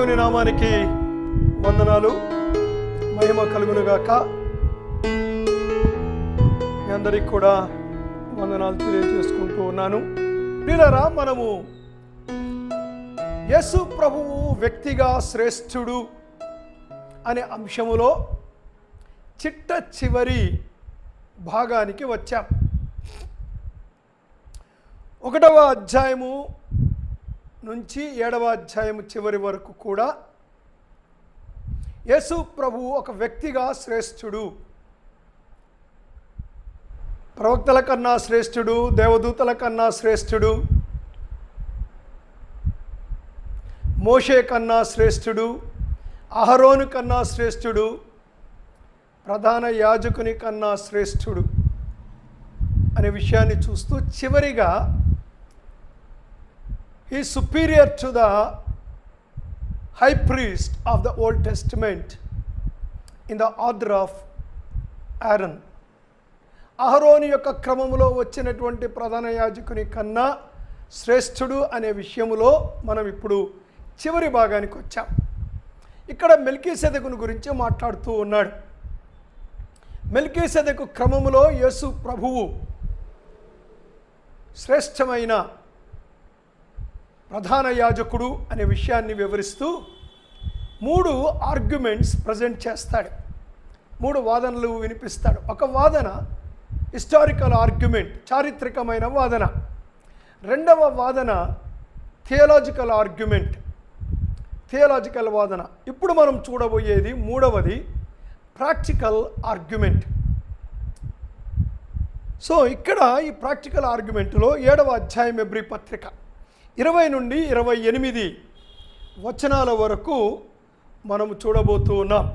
దేవుని నామానికి వందనాలు, మహిమ కలుగునుగాక. మీ అందరికి కూడా వందనాలు తెలియజేసుకుంటూ ఉన్నాను. ప్రియులారా, మనము యేసు ప్రభువు వ్యక్తిగా శ్రేష్ఠుడు అనే అంశములో చిట్ట చివరి భాగానికి వచ్చాం. 1వ అధ్యాయము నుంచి 7వ అధ్యాయము చివరి వరకు కూడా యేసు ప్రభువు ఒక వ్యక్తిగా శ్రేష్ఠుడు, ప్రవక్తల కన్నా శ్రేష్ఠుడు, దేవదూతల కన్నా శ్రేష్ఠుడు, మోషే కన్నా శ్రేష్ఠుడు, అహరోను కన్నా శ్రేష్ఠుడు, ప్రధాన యాజకుని కన్నా శ్రేష్ఠుడు అనే విషయాన్ని చూస్తూ చివరిగా he is superior to the high priest of the Old Testament in the order of Aaron. అహరోను యొక్క క్రమములో వచ్చినటువంటి ప్రధాన యాజకుని కన్నా శ్రేష్ఠుడు అనే విషయములో మనం ఇప్పుడు చివరి భాగానికి వచ్చాం. ఇక్కడ మెల్కీసెదెకును గురించి మాట్లాడుతూ ఉన్నాడు. మెల్కీసెదెకు క్రమములో యేసు ప్రభువు శ్రేష్టమైన ప్రధాన యాజకుడు అనే విషయాన్ని వివరిస్తూ 3 ఆర్గ్యుమెంట్స్ ప్రజెంట్ చేస్తాడు. 3 వాదనలు వినిపిస్తాడు. ఒక వాదన హిస్టారికల్ ఆర్గ్యుమెంట్, చారిత్రకమైన వాదన. రెండవ వాదన థియలాజికల్ ఆర్గ్యుమెంట్, థియలాజికల్ వాదన. ఇప్పుడు మనం చూడబోయేది మూడవది ప్రాక్టికల్ ఆర్గ్యుమెంట్. సో ఇక్కడ ఈ ప్రాక్టికల్ ఆర్గ్యుమెంట్లో 7వ అధ్యాయం హెబ్రీ పత్రిక 20 నుండి 28 వచనాల వరకు మనము చూడబోతూ ఉన్నాం.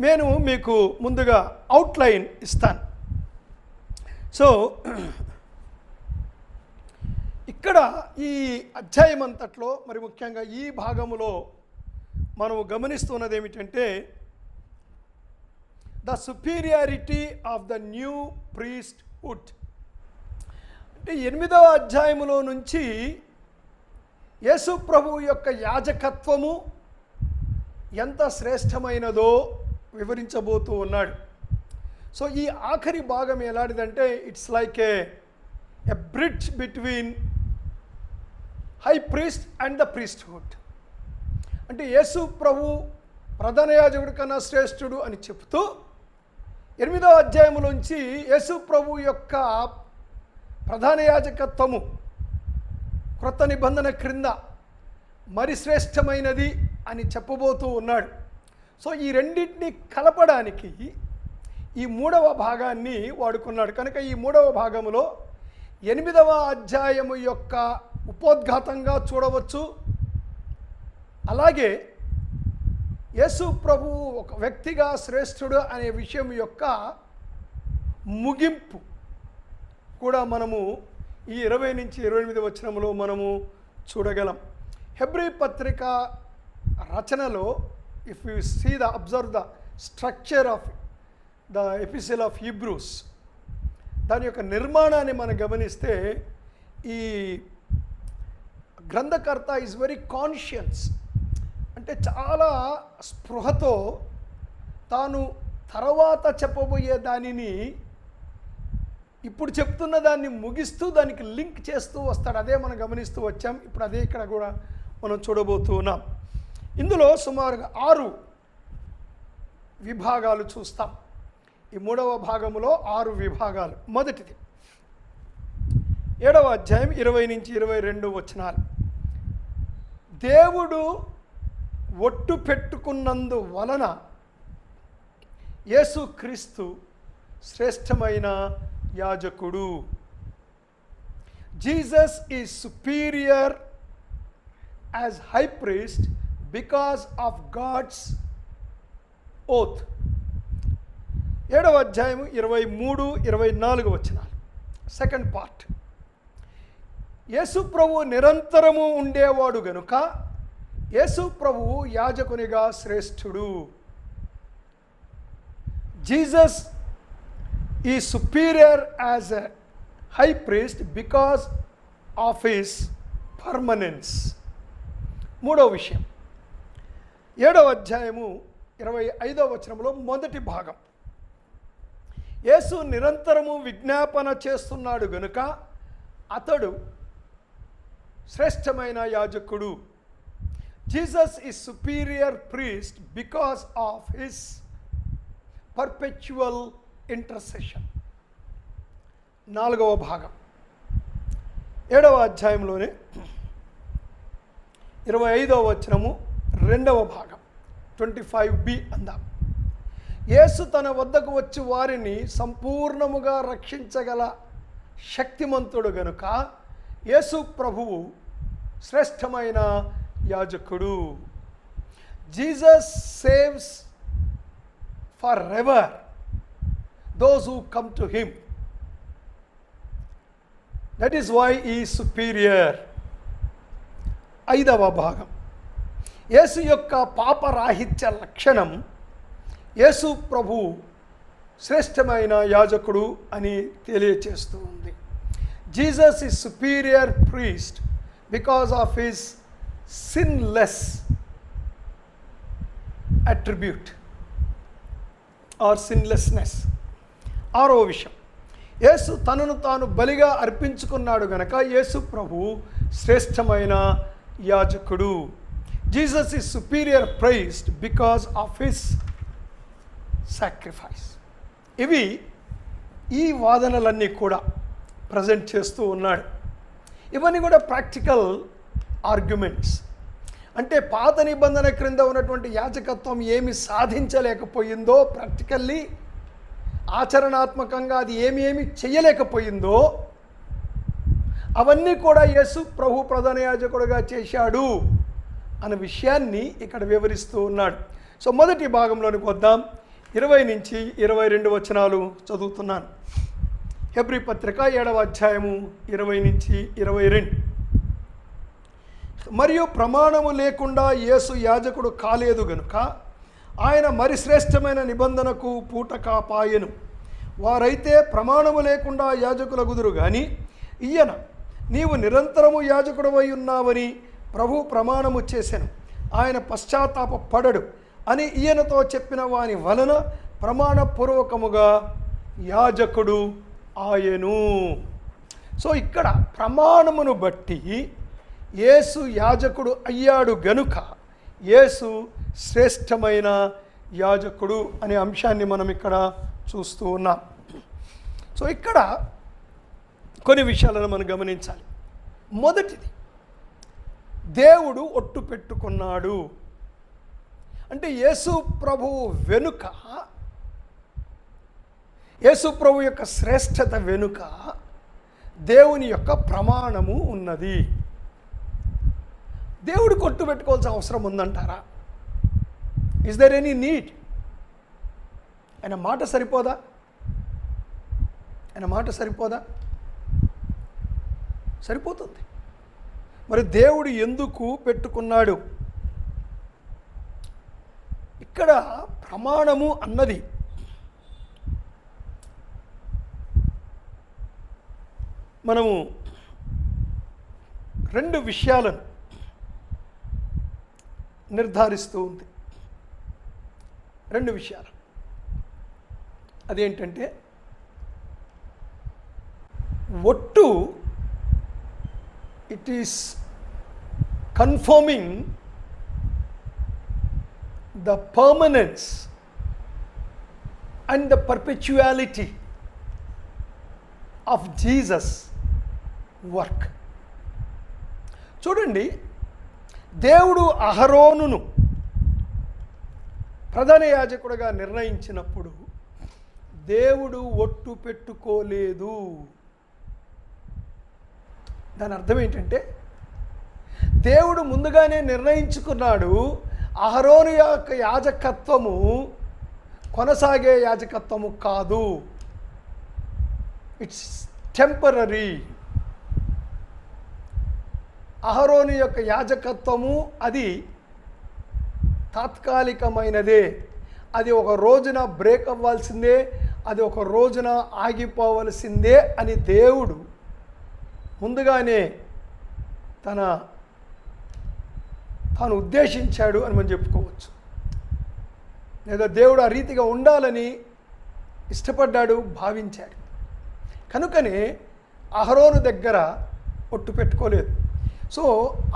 నేను మీకు ముందుగా అవుట్లైన్ ఇస్తాను. సో ఇక్కడ ఈ అధ్యాయం అంతట్లో, మరి ముఖ్యంగా ఈ భాగములో మనము గమనిస్తున్నది ఏమిటంటే the superiority of the new priesthood. అంటే 8వ అధ్యాయములో నుంచి యేసు ప్రభువు యొక్క యాజకత్వము ఎంత శ్రేష్టమైనదో వివరించబోతూ ఉన్నాడు. సో ఈ ఆఖరి భాగం ఎలాంటిదంటే it's like A bridge between high priest and the priesthood. అంటే యేసు ప్రభు ప్రధాన యాజకుడి కన్నా శ్రేష్ఠుడు అని చెప్తూ 8వ అధ్యాయంలోంచి యేసు ప్రభు యొక్క ప్రధాన యాజకత్వము క్రొత్త నిబంధన క్రింద మరి శ్రేష్టమైనది అని చెప్పబోతూ ఉన్నాడు. సో ఈ రెండింటిని కలపడానికి ఈ 3వ భాగాన్ని వాడుకున్నాడు. కనుక ఈ 3వ భాగములో 8వ అధ్యాయము యొక్క ఉపోద్ఘాతంగా చూడవచ్చు. అలాగే యేసు ప్రభువు ఒక వ్యక్తిగా శ్రేష్ఠుడు అనే విషయం యొక్క ముగింపు కూడా మనము ఈ 20 నుంచి 28 వచనంలో మనము చూడగలం. హెబ్రీ పత్రిక రచనలో if you see observe the structure of the epistle of Hebrews, దాని యొక్క నిర్మాణాన్ని మనం గమనిస్తే ఈ గ్రంథకర్త ఈజ్ వెరీ కాన్షియస్. అంటే చాలా స్పృహతో తాను తర్వాత చెప్పబోయే దానిని ఇప్పుడు చెప్తున్న దాన్ని ముగిస్తూ దానికి లింక్ చేస్తూ వస్తాడు. అదే మనం గమనిస్తూ వచ్చాం. ఇప్పుడు అదే ఇక్కడ కూడా మనం చూడబోతూ ఉన్నాం. ఇందులో సుమారుగా 6 విభాగాలు చూస్తాం. ఈ 3వ భాగంలో 6 విభాగాలు. మొదటిది 7వ అధ్యాయం 20 నుంచి 22 వచనాలు. దేవుడు ఒట్టు పెట్టుకున్నందు వలన యేసుక్రీస్తు శ్రేష్టమైన యాజకుడు. Jesus is superior as high priest because of God's oath. 7వ అధ్యాయం 23, 24 వచనాలు. Second part. యేసు ప్రభువు నిరంతరము ఉండేవాడు గనుక యేసు ప్రభువు యాజకునిగా శ్రేష్ఠుడు. జీసస్ ఈ superior as a high priest because of his permanence. మూడో విషయం, 7వ అధ్యాయము 25వ వచనంలో మొదటి భాగం. యేసు నిరంతరము విజ్ఞాపన చేస్తున్నాడు గనుక అతడు శ్రేష్టమైన యాజకుడు. Jesus is superior priest because of his perpetual intercession. 4వ భాగం 7వ అధ్యాయంలోనే 25వ వచనము 2వ భాగం 25b అందాం. యేసు తన వద్దకు వచ్చి వారిని సంపూర్ణముగా రక్షించగల శక్తిమంతుడు గనుక యేసు ప్రభువు శ్రేష్టమైన యాజకుడు. Jesus saves for ever those who come to him. That is why he superior. 5వ భాగం యేసు యొక్క పాపరాహిత్య లక్షణం యేసు ప్రభు శ్రేష్టమైన యాజకుడు అని తెలియచేస్తూ ఉంది. Jesus is superior priest because of his sinless attribute or sinlessness. 6వ విషయం, యేసు తనను తాను బలిగా అర్పించుకున్నాడు గనక యేసు ప్రభు శ్రేష్టమైన యాజకుడు. Jesus is superior priced because of his sacrifice. ఇవి ఈ వాదనలన్నీ కూడా ప్రజెంట్ చేస్తూ ఉన్నాడు. ఇవన్నీ కూడా ప్రాక్టికల్ ఆర్గ్యుమెంట్స్. అంటే పాత నిబంధన క్రింద ఉన్నటువంటి యాజకత్వం ఏమి సాధించలేకపోయిందో, ప్రాక్టికల్లీ ఆచరణాత్మకంగా అది ఏమి చేయలేకపోయిందో అవన్నీ కూడా యేసు ప్రభు ప్రధాన యాజకుడుగా చేశాడు అనే విషయాన్ని ఇక్కడ వివరిస్తూ ఉన్నాడు. సో మొదటి భాగంలోనికి వద్దాం. 20 నుంచి 22 వచనాలు చదువుతున్నాను. హెబ్రీ పత్రిక 7వ అధ్యాయము 20 నుంచి 22. మరియు ప్రమాణము లేకుండా యేసు యాజకుడు కాలేదు గనుక ఆయన మరి శ్రేష్టమైన నిబంధనకు పూటకాపాయెను. వారైతే ప్రమాణము లేకుండా యాజకులగుదురు గాని ఈయన నీవు నిరంతరము యాజకుడవై ఉన్నావని ప్రభు ప్రమాణము చేసెను. ఆయన పశ్చాత్తాప పడడు అని ఈయనతో చెప్పిన వాని వలన ప్రమాణపూర్వకముగా యాజకుడు ఆయను. సో ఇక్కడ ప్రమాణమును బట్టి యేసు యాజకుడు అయ్యాడు గనుక యేసు శ్రేష్టమైన యాజకుడు అనే అంశాన్ని మనం ఇక్కడ చూస్తూ ఉన్నాం. సో ఇక్కడ కొన్ని విషయాలను మనం గమనించాలి. మొదటిది, దేవుడు ఒట్టు పెట్టుకున్నాడు. అంటే యేసు ప్రభువు వెనుక, యేసు ప్రభు యొక్క శ్రేష్టత వెనుక దేవుని యొక్క ప్రమాణము ఉన్నది. దేవుడు కొట్టు పెట్టుకోవాల్సిన అవసరం ఉందంటారా? Is there any need? ఆయన మాట సరిపోదా? ఆయన మాట సరిపోదా? సరిపోతుంది. మరి దేవుడు ఎందుకు పెట్టుకున్నాడు? ఇక్కడ ప్రమాణము అన్నది మనము 2 విషయాలను నిర్ధారిస్తూ ఉంది. 2 విషయాలు. అదేంటంటే, ఒట్టు it is confirming the permanence and the perpetuality of Jesus' work. చూడండి, దేవుడు అహరోనును ప్రధాన యాజకుడిగా నిర్ణయించినప్పుడు దేవుడు ఒట్టు పెట్టుకోలేదు. దాని అర్థం ఏంటంటే, దేవుడు ముందుగానే నిర్ణయించుకున్నాడు అహరోను యొక్క యాజకత్వము కొనసాగే యాజకత్వము కాదు, ఇట్స్ టెంపరరీ. అహరోను యొక్క యాజకత్వము అది తాత్కాలికమైనదే. అది ఒక రోజున బ్రేక్ అవ్వాల్సిందే, అది ఒక రోజున ఆగిపోవలసిందే అని దేవుడు ముందుగానే తాను ఉద్దేశించాడు అని మనం చెప్పుకోవచ్చు. లేదా దేవుడు ఆ రీతిగా ఉండాలని ఇష్టపడ్డాడు, భావించాడు. కనుకనే అహరోను దగ్గర ఒట్టు పెట్టుకోలేదు. సో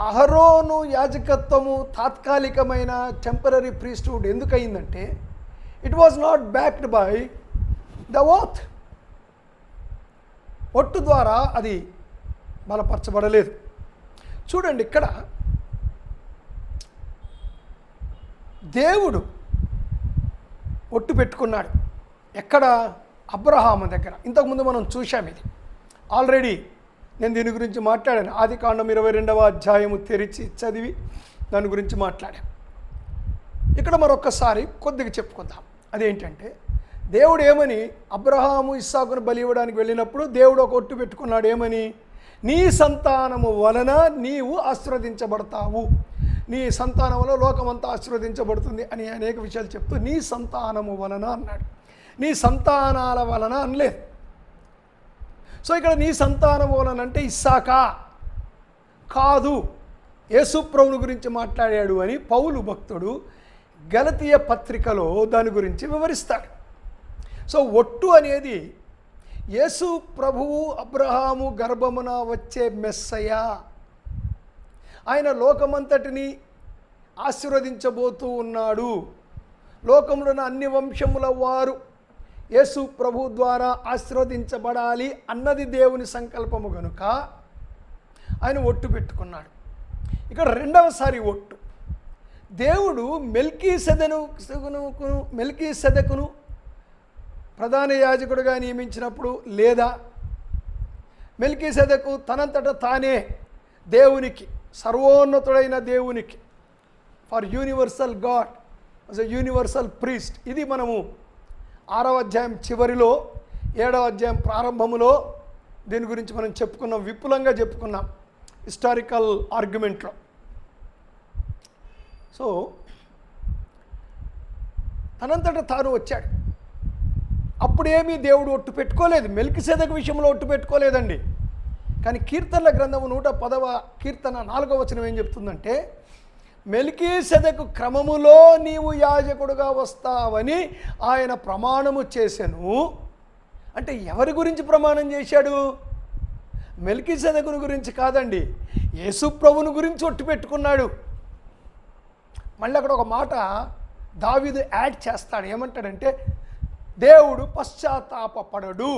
అహరోను యాజకత్వము తాత్కాలికమైన టెంపరరీ ప్రీస్ట్హుడ్ ఎందుకు అయిందంటే it was not backed by the oath. ఒట్టు ద్వారా అది బలపరచబడలేదు. చూడండి, ఇక్కడ దేవుడు ఒట్టు పెట్టుకున్నాడు. ఎక్కడ? అబ్రహాము దగ్గర. ఇంతకుముందు మనం చూశాం, ఇది ఆల్రెడీ నేను దీని గురించి మాట్లాడాను. ఆదికాండం 22వ అధ్యాయము తెరిచి చదివి దాని గురించి మాట్లాడాను. ఇక్కడ మరొకసారి కొద్దిగా చెప్పుకుందాం. అదేంటంటే దేవుడు ఏమని అబ్రహాము ఇస్సాకును బలి ఇవ్వడానికి వెళ్ళినప్పుడు దేవుడు ఒక ఒట్టు పెట్టుకున్నాడు. ఏమని? నీ సంతానము వలన నీవు ఆశీర్వదించబడతావు, నీ సంతానం వల్ల లోకమంతా ఆశీర్వదించబడుతుంది అని అనేక విషయాలు చెప్తూ నీ సంతానము వలన అన్నాడు. నీ సంతానాల వలన అనలేదు. సో ఇక్కడ నీ సంతానం వలన అంటే ఇస్సాకా కాదు, యేసు ప్రభువుని గురించి మాట్లాడాడు అని పౌలు భక్తుడు గలతీయ పత్రికలో దాని గురించి వివరిస్తాడు. సో ఒట్టు అనేది యేసు ప్రభువు అబ్రహాము గర్భమున వచ్చే మెస్సయ్య, ఆయన లోకమంతటిని ఆశీర్వదించబోతూ ఉన్నాడు. లోకంలోని అన్ని వంశముల వారు యేసు ప్రభు ద్వారా ఆశీర్వదించబడాలి అన్నది దేవుని సంకల్పము గనుక ఆయన ఒట్టు పెట్టుకున్నాడు. ఇక్కడ రెండవసారి ఒట్టు దేవుడు మెల్కీసెదెకును ప్రధాన యాజకుడిగా నియమించినప్పుడు, లేదా మెల్కీసెదెకు తనంతట తానే దేవునికి, సర్వోన్నతుడైన దేవునికి, for universal God as a universal priest. ఇది మనము 6వ అధ్యాయం చివరిలో 7వ అధ్యాయం ప్రారంభములో దీని గురించి మనం చెప్పుకున్నాం, విపులంగా చెప్పుకున్నాం హిస్టారికల్ ఆర్గ్యుమెంట్లో. సో తనంతట తాను వచ్చాడు. అప్పుడేమీ దేవుడు ఒట్టు పెట్టుకోలేదు, మెల్కీసెదెకు విషయంలో ఒట్టు పెట్టుకోలేదండి. కానీ కీర్తనల గ్రంథము 110వ కీర్తన 4వ వచనం ఏం చెప్తుందంటే, మెల్కీసెదెకు క్రమములో నీవు యాజకుడుగా వస్తావని ఆయన ప్రమాణము చేసెను. అంటే ఎవరి గురించి ప్రమాణం చేశాడు? మెల్కీసెదెకుని గురించి కాదండి, యేసు ప్రభువుని గురించి ఒట్టు పెట్టుకున్నాడు. మళ్ళీ అక్కడ ఒక మాట దావీదు యాడ్ చేస్తాడు. ఏమంటాడంటే దేవుడు పశ్చాత్తాపపడడు.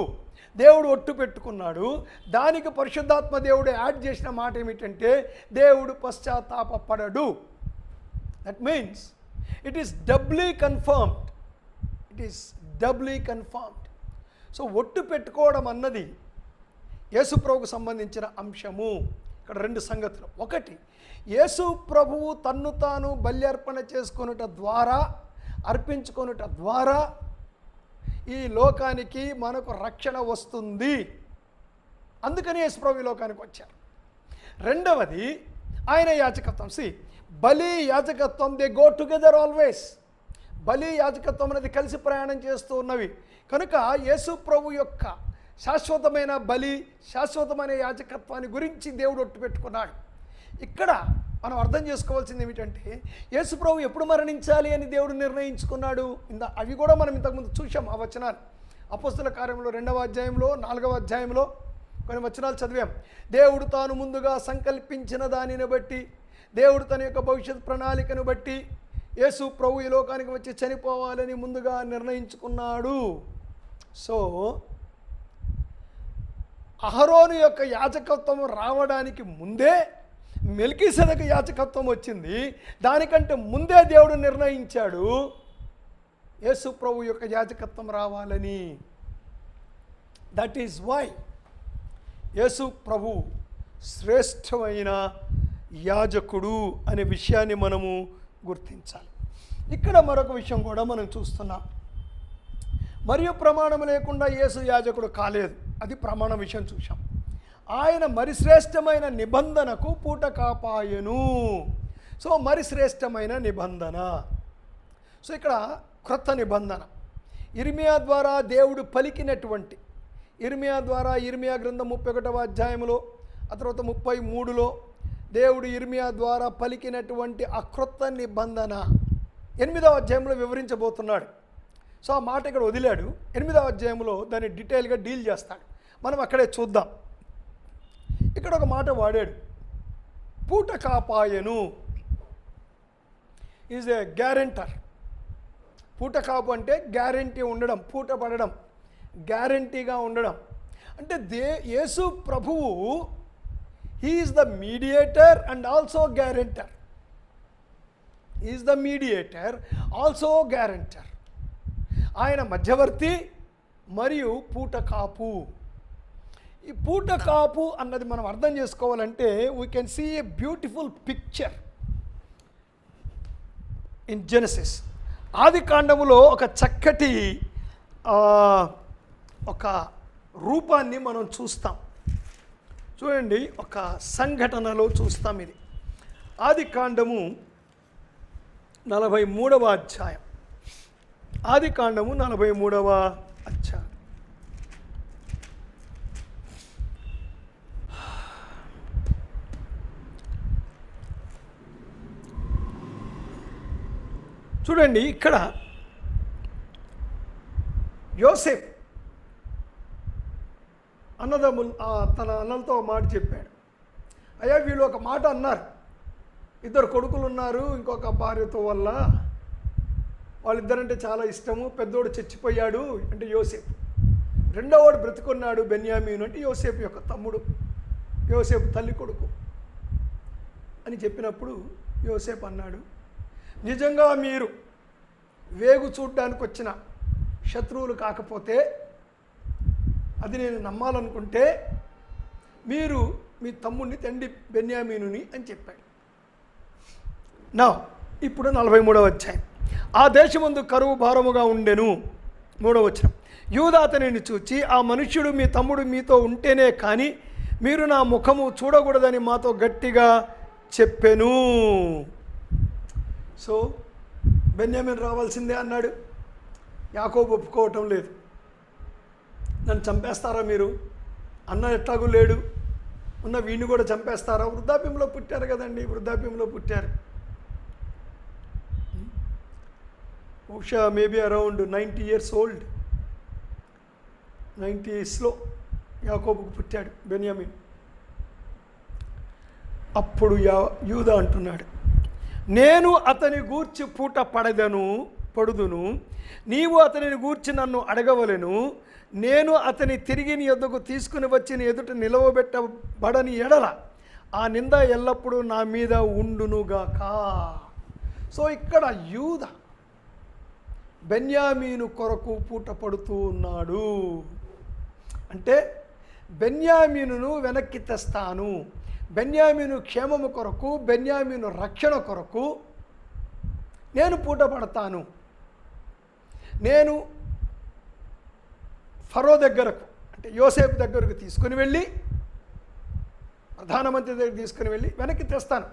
దేవుడు ఒట్టు పెట్టుకున్నాడు, దానికి పరిశుద్ధాత్మ దేవుడు యాడ్ చేసిన మాట ఏమిటంటే దేవుడు పశ్చాత్తాపపడడు. That means it is doubly confirmed, it is doubly confirmed. So ఒట్టు పెట్టుకోవడం అన్నది యేసు ప్రభువుకు సంబంధించిన అంశము. ఇక్కడ 2 సంగతులు. ఒకటి, యేసు ప్రభువు తన్ను తాను బల్యర్పణ చేసుకొనుట ద్వారా, అర్పించుకొనుట ద్వారా ఈ లోకానికి మనకు రక్షణ వస్తుంది. అందుకని యేసు ప్రభు ఈ లోకానికి వచ్చారు. రెండవది ఆయన యాజకత్వం. బలి యాజకత్వం, దే గో టుగెదర్ ఆల్వేస్. బలి యాజకత్వం అనేది కలిసి ప్రయాణం చేస్తూ ఉన్నవి. కనుక యేసు ప్రభు యొక్క శాశ్వతమైన బలి, శాశ్వతమైన యాజకత్వాన్ని గురించి దేవుడు ఒట్టు పెట్టుకున్నాడు. ఇక్కడ మనం అర్థం చేసుకోవాల్సింది ఏమిటంటే యేసు ప్రభు ఎప్పుడు మరణించాలి అని దేవుడు నిర్ణయించుకున్నాడు. అవి కూడా మనం ఇంతకుముందు చూసాం ఆ వచనాలు. అపోస్తుల కార్యంలో 2వ అధ్యాయంలో 4వ అధ్యాయంలో కొన్ని వచనాలు చదివాం. దేవుడు తాను ముందుగా సంకల్పించిన దానిని బట్టి, దేవుడు తన యొక్క భవిష్యత్ ప్రణాళికను బట్టి యేసు ప్రభు ఈ లోకానికి వచ్చి చనిపోవాలని ముందుగా నిర్ణయించుకున్నాడు. సో అహరోను యొక్క యాజకత్వం రావడానికి ముందే మెల్కీసెదెకు యాజకత్వం వచ్చింది. దానికంటే ముందే దేవుడు నిర్ణయించాడు యేసు ప్రభు యొక్క యాజకత్వం రావాలని. దట్ ఈజ్ వై యేసు ప్రభు శ్రేష్టమైన యాజకుడు అనే విషయాన్ని మనము గుర్తించాలి. ఇక్కడ మరొక విషయం కూడా మనం చూస్తున్నాం. మరియు ప్రమాణం లేకుండా యేసు యాజకుడు కాలేదు, అది ప్రమాణ విషయం చూసాం. ఆయన మరి శ్రేష్టమైన నిబంధనకు పూట కాపాయను. సో మరి శ్రేష్టమైన నిబంధన. సో ఇక్కడ క్రొత్త నిబంధన ఇర్మియా ద్వారా దేవుడు పలికినటువంటి, ఇర్మియా ద్వారా ఇర్మియా గ్రంథం 31వ అధ్యాయంలో, ఆ తర్వాత 33లో దేవుడు ఇర్మియా ద్వారా పలికినటువంటి ఆ క్రొత్త నిబంధన 8వ అధ్యాయంలో వివరించబోతున్నాడు. సో ఆ మాట ఇక్కడ వదిలాడు. 8వ అధ్యాయంలో దాన్ని డీటెయిల్గా డీల్ చేస్తాడు. మనం అక్కడే చూద్దాం. ఇక్కడ ఒక మాట వాడాడు, పూట కాపాయను ఈజ్ ఏ గ్యారెంటర్. పూట కాపు అంటే గ్యారెంటీ ఉండడం, పూట పడడం, గ్యారెంటీగా ఉండడం. అంటే యేసు ప్రభువు he is the mediator and also guarantor. Is the mediator also guarantor. ఆయన మధ్యవర్తి మరియు పూట కాపు. ఈ పూట కాపు అన్నది మనం అర్థం చేసుకోవాలంటే we can see a beautiful picture in Genesis. ఆది కాండములో ఒక చక్కటి ఒక రూపాన్ని మనం చూస్తాం. చూడండి, ఒక సంఘటనలో చూస్తాం. ఇది ఆది కాండము 43వ అధ్యాయం. ఆది కాండము 43వ అధ్యాయం. చూడండి, ఇక్కడ యోసేపు అన్నదమ్ములు తన అన్నలతో మాట చెప్పాడు. అయ్యా, వీళ్ళు ఒక మాట అన్నారు, 2 కొడుకులు ఉన్నారు, ఇంకొక భార్యతో వల్ల వాళ్ళిద్దరంటే చాలా ఇష్టము, పెద్దోడు చచ్చిపోయాడు అంటే యోసేపు, రెండోవాడు బ్రతుకున్నాడు బెన్యామీను అంటే యోసేపు యొక్క తమ్ముడు, యోసేపు తల్లి కొడుకు అని చెప్పినప్పుడు యోసేపు అన్నాడు, నిజంగా మీరు వేగు చూడ్డానికి వచ్చిన శత్రువులు కాకపోతే, అది నేను నమ్మాలనుకుంటే మీరు మీ తమ్ముడిని తండ్రి బెన్యామీనుని అని చెప్పాడు. ఇప్పుడు 43వ అధ్యాయం. ఆ దేశమందు కరువు భారముగా ఉండెను. 3వ వచనం. యూదా అతనిని చూచి, ఆ మనుష్యుడు మీ తమ్ముడు మీతో ఉంటేనే కానీ మీరు నా ముఖము చూడకూడదని మాతో గట్టిగా చెప్పెను. సో బెన్యామీను రావాల్సిందే అన్నాడు. యాకోబు ఒప్పుకోవటం లేదు. నన్ను చంపేస్తారా మీరు? అన్న ఎట్లాగూ లేడు, ఉన్న వీడిని కూడా చంపేస్తారా? వృద్ధాప్యంలో పుట్టారు కదండి, వృద్ధాప్యంలో పుట్టారు. బహుశా మేబీ అరౌండ్ 90 years old, 90sలో యాకోబుకు పుట్టాడు బెన్యామీన్. అప్పుడు యూదా అంటున్నాడు, నేను అతని గూర్చి పూట పడుదును, నీవు అతనిని గూర్చి నన్ను అడగవలెను, నేను అతని తిరిగి నీ యొద్దకు తీసుకుని వచ్చి నీ ఎదుట నిలవబెట్టబడని ఎడల ఆ నింద ఎల్లప్పుడూ నా మీద ఉండునుగాక. సో ఇక్కడ యూదా బెన్యామీను కొరకు పూట పడుతూ ఉన్నాడు. అంటే బెన్యామీనును వెనక్కి తెస్తాను, బెన్యామీను క్షేమము కొరకు, బెన్యామీను రక్షణ కొరకు నేను పూట పడతాను. నేను ఫరో దగ్గరకు అంటే యోసేపు దగ్గరకు తీసుకుని వెళ్ళి, ప్రధానమంత్రి దగ్గరికి తీసుకుని వెళ్ళి వెనక్కి తెస్తాను,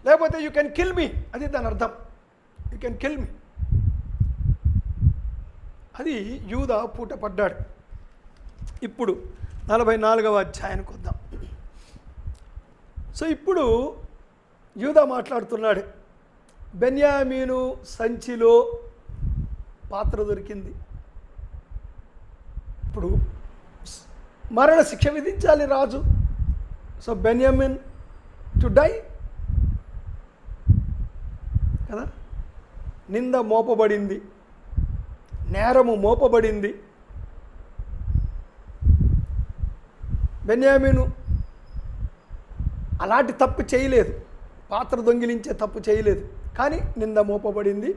లేకపోతే యూ కెన్ కిల్ మీ. అది దాని అర్థం, యూ కెన్ కిల్ మీ. అది యూదా పూట పడ్డాడు. ఇప్పుడు 44వ అధ్యాయానికి వద్దాం. సో ఇప్పుడు యూదా మాట్లాడుతున్నాడు. బెన్యామీను సంచిలో పాత్ర దొరికింది. ఇప్పుడు మరణ శిక్ష విధించాలి రాజు. సో బెన్యామిన్ టు డై కదా. నింద మోపబడింది, నేరము మోపబడింది. బెన్యామీను అలాంటి తప్పు చేయలేదు, పాత్ర దొంగిలించే తప్పు చేయలేదు, కానీ నింద మోపబడింది,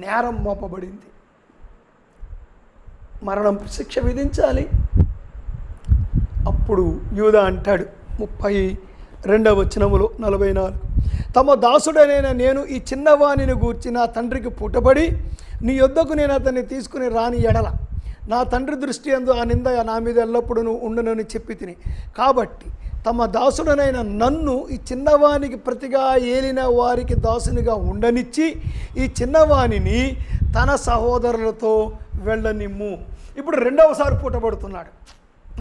నేరం మోపబడింది, మరణం శిక్ష విధించాలి. అప్పుడు యూదా అంటాడు 32వ వచనములో 44, తమ దాసుడనైన నేను ఈ చిన్నవాణిని గూర్చి నా తండ్రికి పుట్టబడి నీ యొద్దకు నేను అతన్ని తీసుకుని రాని ఎడల నా తండ్రి దృష్టి యందు ఆ నింద నా మీద ఎల్లప్పుడూ ఉండునని చెప్పి తిని, కాబట్టి తమ దాసుడనైన నన్ను ఈ చిన్నవానికి ప్రతిగా ఏలిన వారికి దాసునిగా ఉండనిచ్చి ఈ చిన్నవాణిని తన సహోదరులతో వెళ్ళనిమ్ము. ఇప్పుడు రెండవసారి పూటపడుతున్నాడు.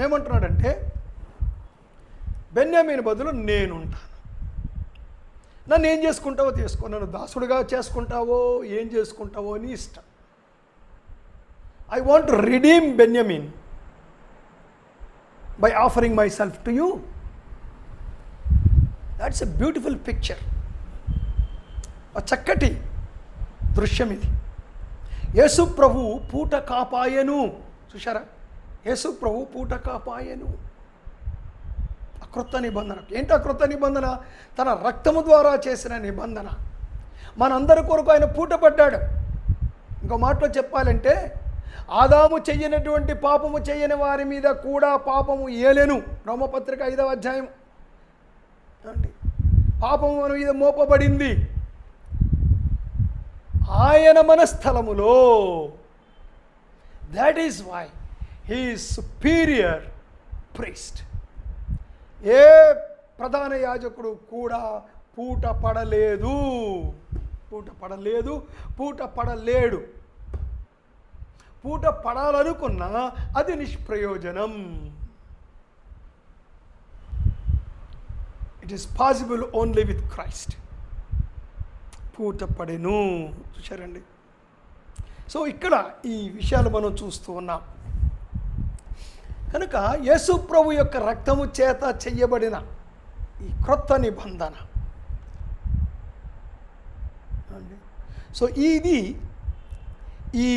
ఏమంటున్నాడంటే, బెన్యామీను బదులు నేనుంటాను, నన్ను ఏం చేసుకుంటావో చేసుకో, నన్ను దాసుడుగా చేసుకుంటావో ఏం చేసుకుంటావో నీ ఇష్టం. I want to redeem Benjamin by offering myself to you. That's a beautiful picture. ఒక చక్కటి దృశ్యం ఇది. యేసు ప్రభు పూట కాపాయను. చూశారా? యేసు ప్రభు పూట కాపాయను. క్రొత్త నిబంధన. ఏంటి ఆ క్రొత్త నిబంధన? తన రక్తము ద్వారా చేసిన నిబంధన. మనందరి కొరకు ఆయన పూట పడ్డాడు. ఇంకో మాటలో చెప్పాలంటే, ఆదాము చెయ్యనటువంటి పాపము చెయ్యని వారి మీద కూడా పాపము ఏలెను. రోమపత్రిక 5వ అధ్యాయం అండి. పాపము మన మీద మోపబడింది ఆయన మన స్థలములో. That is why he is superior priest. ఏ ప్రధాన యాజకుడు కూడా పూట పడలేదు, పూట పడలేడు. పూట పడాలనుకున్నా అది నిష్ప్రయోజనం. It is possible only with Christ. పూట పడెను. చూశారండి? సో ఇక్కడ ఈ విషయాలు మనం చూస్తూ ఉన్నాం. కనుక యేసు ప్రభు యొక్క రక్తము చేత చెయ్యబడిన ఈ క్రొత్త నిబంధన. సో ఇది ఈ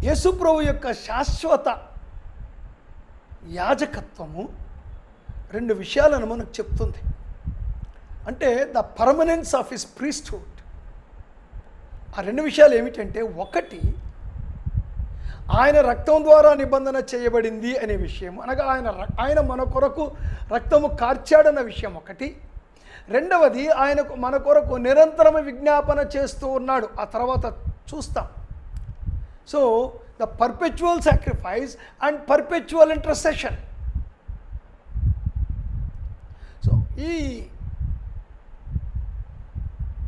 యేసు ప్రభు యొక్క శాశ్వత యాజకత్వము 2 విషయాలను మనకు చెప్తుంది. అంటే the permanence of his priesthood. ఆ 2 విషయాలు ఏమిటంటే, ఒకటి ఆయన రక్తం ద్వారా నిబంధన చేయబడింది అనే విషయం, అనగా ఆయన మన కొరకు రక్తము కార్చాడన్న విషయం ఒకటి. రెండవది, ఆయనకు మన కొరకు నిరంతరం విజ్ఞాపన చేస్తూ ఉన్నాడు. ఆ తర్వాత చూస్తాం. So the perpetual sacrifice and perpetual intercession. So ఈ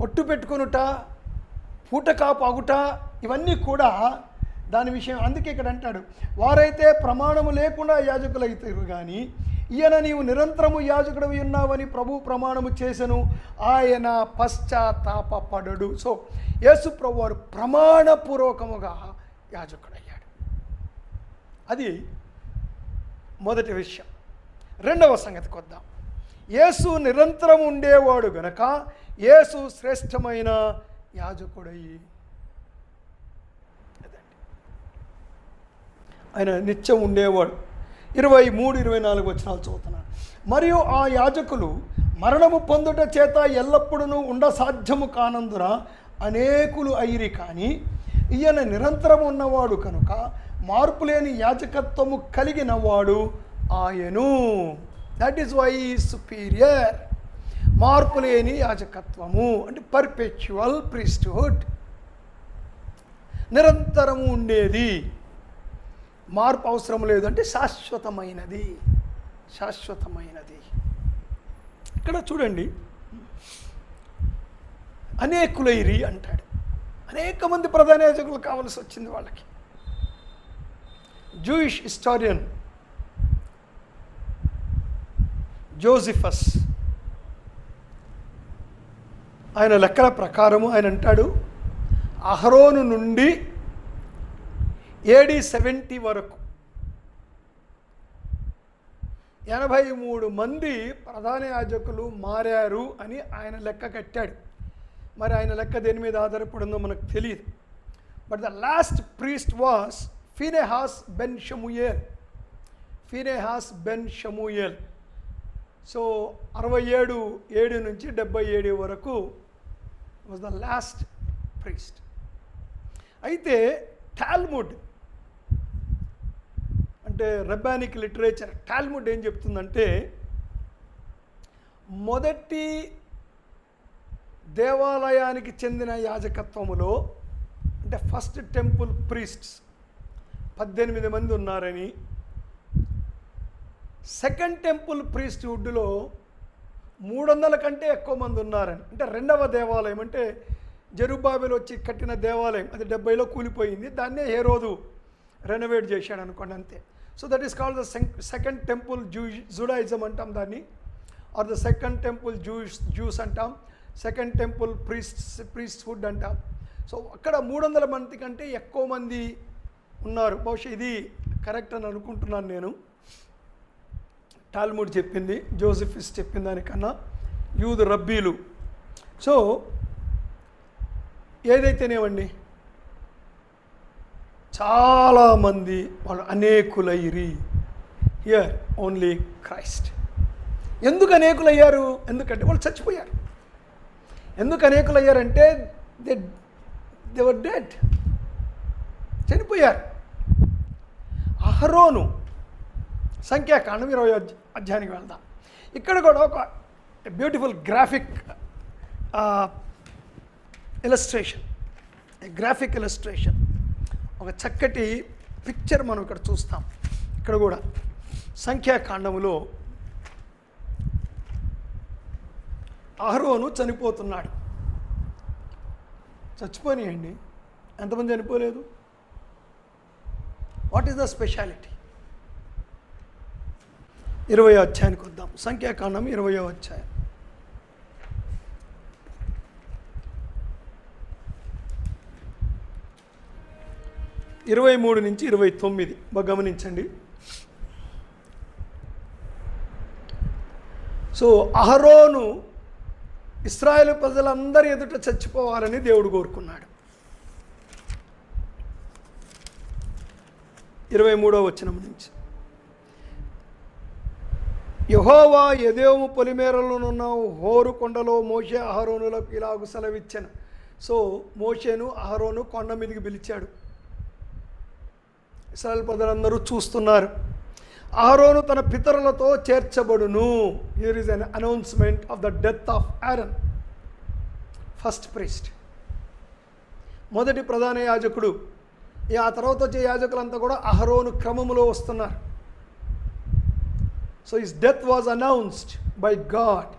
ఒట్టు పెట్టుకొనుట, పూట కాపాగుట, ఇవన్నీ కూడా దాని విషయం. అందుకే ఇక్కడ అంటాడు, వారైతే ప్రమాణము లేకుండా యాజకులు అవుతారు, కానీ ఈయన నీవు నిరంతరము యాజకుడవి ఉన్నావని ప్రభు ప్రమాణము చేసెను, ఆయన పశ్చాత్తాపపడడు. సో యేసు ప్రభు వారు ప్రమాణపూర్వకముగా యాజకుడయ్యాడు. అది మొదటి విషయం. రెండవ సంగతికి వద్దాం. యేసు నిరంతరం ఉండేవాడు గనక యేసు శ్రేష్టమైన యాజకుడయ్యి. ఆయన నిత్యం ఉండేవాడు. 23, 24 వచనాలు చదువుతున్నాను. మరియు ఆ యాజకులు మరణము పొందుట చేత ఎల్లప్పుడూ ఉండసాధ్యము కానందున అనేకులు అయిరి, కానీ ఈయన నిరంతరం ఉన్నవాడు కనుక మార్పు లేని యాజకత్వము కలిగినవాడు ఆయను. That is why is superior. మార్పు లేని యాజకత్వము అంటే పర్పెచువల్ ప్రీస్ట్హుడ్, నిరంతరము ఉండేది, మార్పు అవసరం లేదు. అంటే శాశ్వతమైనది. ఇక్కడ చూడండి, అనేకులైరి అంటాడు. అనేక మంది ప్రధాన యాజకులు కావాల్సి వచ్చింది వాళ్ళకి. జూయిష్ హిస్టారియన్ జోసిఫస్ ఆయన లెక్కల ప్రకారము ఆయన అంటాడు, అహరోను నుండి AD 70 వరకు 83 మంది ప్రధాన యాజకులు మారారు అని ఆయన లెక్క కట్టాడు. మరి ఆయన లెక్క దేని మీద ఆధారపడిందో మనకు తెలియదు. But the last priest was Phinehas ben Samuel. So 67 నుంచి 77 వరకు వాజ్ ద లాస్ట్ ప్రీస్ట్. అయితే టాల్ముడ్ అంటే రబ్బానిక్ లిటరేచర్, టాల్ముడ్ ఏం చెప్తుందంటే, మొదటి దేవాలయానికి చెందిన యాజకత్వములో అంటే ఫస్ట్ టెంపుల్ ప్రీస్ట్స్ 18 మంది ఉన్నారని, సెకండ్ టెంపుల్ ప్రీస్ట్హుడ్లో 300 కంటే ఎక్కువ మంది ఉన్నారని. అంటే రెండవ దేవాలయం అంటే జెరుబ్బాబెల్ వచ్చి కట్టిన దేవాలయం అది 70లో కూలిపోయింది. దాన్నే హేరోదు రెనోవేట్ చేశాడు అనుకోండి, అంతే. So that is called the second temple Judaism అంటాం దాన్ని, or the second temple Jews అంటాం, సెకండ్ టెంపుల్ ప్రీస్ట్హుడ్ అంటాం. సో అక్కడ 300 మంది కంటే ఎక్కువ మంది ఉన్నారు. బహుశా ఇది కరెక్ట్ అని అనుకుంటున్నాను నేను. టాల్ముడ్ చెప్పింది, జోసెఫిస్ చెప్పిన దానికన్నా యూదు రబ్బీలు. సో ఏదైతేనేవండి, చాలామంది వాళ్ళు అనేకులైరి. Here only Christ. ఎందుకు అనేకులయ్యారు? ఎందుకంటే వాళ్ళు చచ్చిపోయారు. ఎందుకు అనేకులయ్యారంటే దే వర్ డెడ్, చనిపోయారు. అహరోను సంఖ్యాకాండం 20వ అధ్యాయానికి వెళ్దాం. ఇక్కడ కూడా ఒక బ్యూటిఫుల్ గ్రాఫిక్ ఇలస్ట్రేషన్, ఒక చక్కటి పిక్చర్ మనం ఇక్కడ చూస్తాం. ఇక్కడ కూడా సంఖ్యాకాండములో అహరోను చనిపోతున్నాడు. చచ్చిపోయినాయండి, ఎంతమంది చనిపోలేదు? What is the speciality? 20వ అధ్యాయానికి వద్దాం. సంఖ్యాకాండం 20వ అధ్యాయం. ఇరవై 23 నుంచి 29 బాగా గమనించండి. సో అహరోను ఇశ్రాయేలు ప్రజలందరి ఎదుట చచ్చిపోవాలని దేవుడు కోరుకున్నాడు. 23వ వచనం నుంచి, యెహోవా ఎదోము పొలిమేరలోనున్న హోరు కొండలో మోషే అహరోనులకు ఇలాగు సెలవిచ్చాను. సో మోషేను అహరోను కొండ మీదకి పిలిచాడు. ఇశ్రాయేలు ప్రజలందరూ చూస్తున్నారు. అహరోను తన పితరులతో చేర్చబడును. Here is an announcement of the death of Aaron, first priest, మొదటి ప్రధాన యాజకుడు. ఆ తర్వాత వచ్చే యాజకులంతా కూడా అహరోను క్రమములో వస్తున్నారు. So his death was announced by God.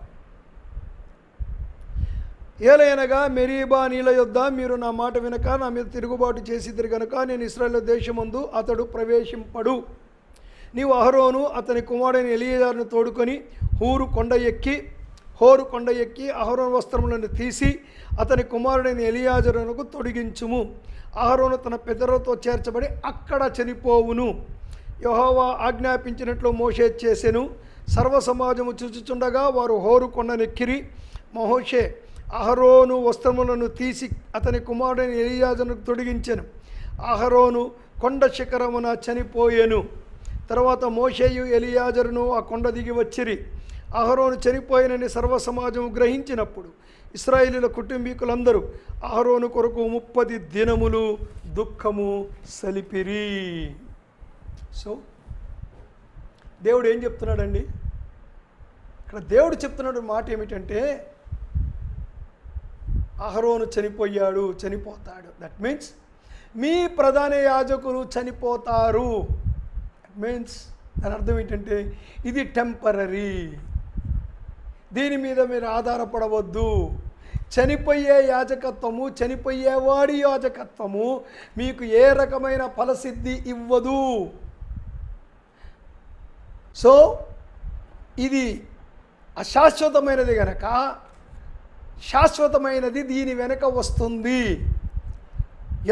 ఏలయనగా మెరీబా నీళ్ళ యొద్ద మీరు నా మాట వినక నా మీద తిరుగుబాటు చేసిద్దరు గనుక నేను ఇశ్రాయేలు దేశమందు అతడు ప్రవేశింపడు. నీవు అహరోను అతని కుమారుడైన ఎలియాజరును తోడుకొని హోరు కొండ ఎక్కి అహరోను వస్త్రములను తీసి అతని కుమారుడైన ఎలియాజరునకు తొడిగించుము. అహరోను తన పితరులతో చేర్చబడి అక్కడ చనిపోవును. యెహోవా ఆజ్ఞాపించినట్లు మోషే చేసెను. సర్వ సమాజము చూచుచుండగా వారు హోరు కొండనెక్కిరి. మోషే అహరోను వస్త్రములను తీసి అతని కుమారుడైన ఎలియాజరునకు తొడిగించెను. అహరోను కొండ శిఖరమున చనిపోయెను. తర్వాత మోషేయు ఎలియాజరును ఆ కొండ దిగి వచ్చిరి. అహరోను చనిపోయినని సర్వ సమాజము గ్రహించినప్పుడు ఇశ్రాయేలీయుల కుటుంబీకులందరూ అహరోను కొరకు 30 దినములు దుఃఖము సలిపిరి. సో దేవుడు ఏం చెప్తున్నాడండి ఇక్కడ? దేవుడు చెప్తున్నాడు మాట ఏమిటంటే, అహరోను చనిపోతాడు. దట్ మీన్స్ మీ ప్రధాన యాజకులు చనిపోతారు. దట్ మీన్స్ దాని అర్థం ఏంటంటే ఇది టెంపరరీ, దీని మీద మీరు ఆధారపడవద్దు. చనిపోయే యాజకత్వము, చనిపోయేవాడి యాజకత్వము మీకు ఏ రకమైన ఫలసిద్ధి ఇవ్వదు. సో ఇది అశాశ్వతమైనది గనక శాశ్వతమైనది దీని వెనక వస్తుంది.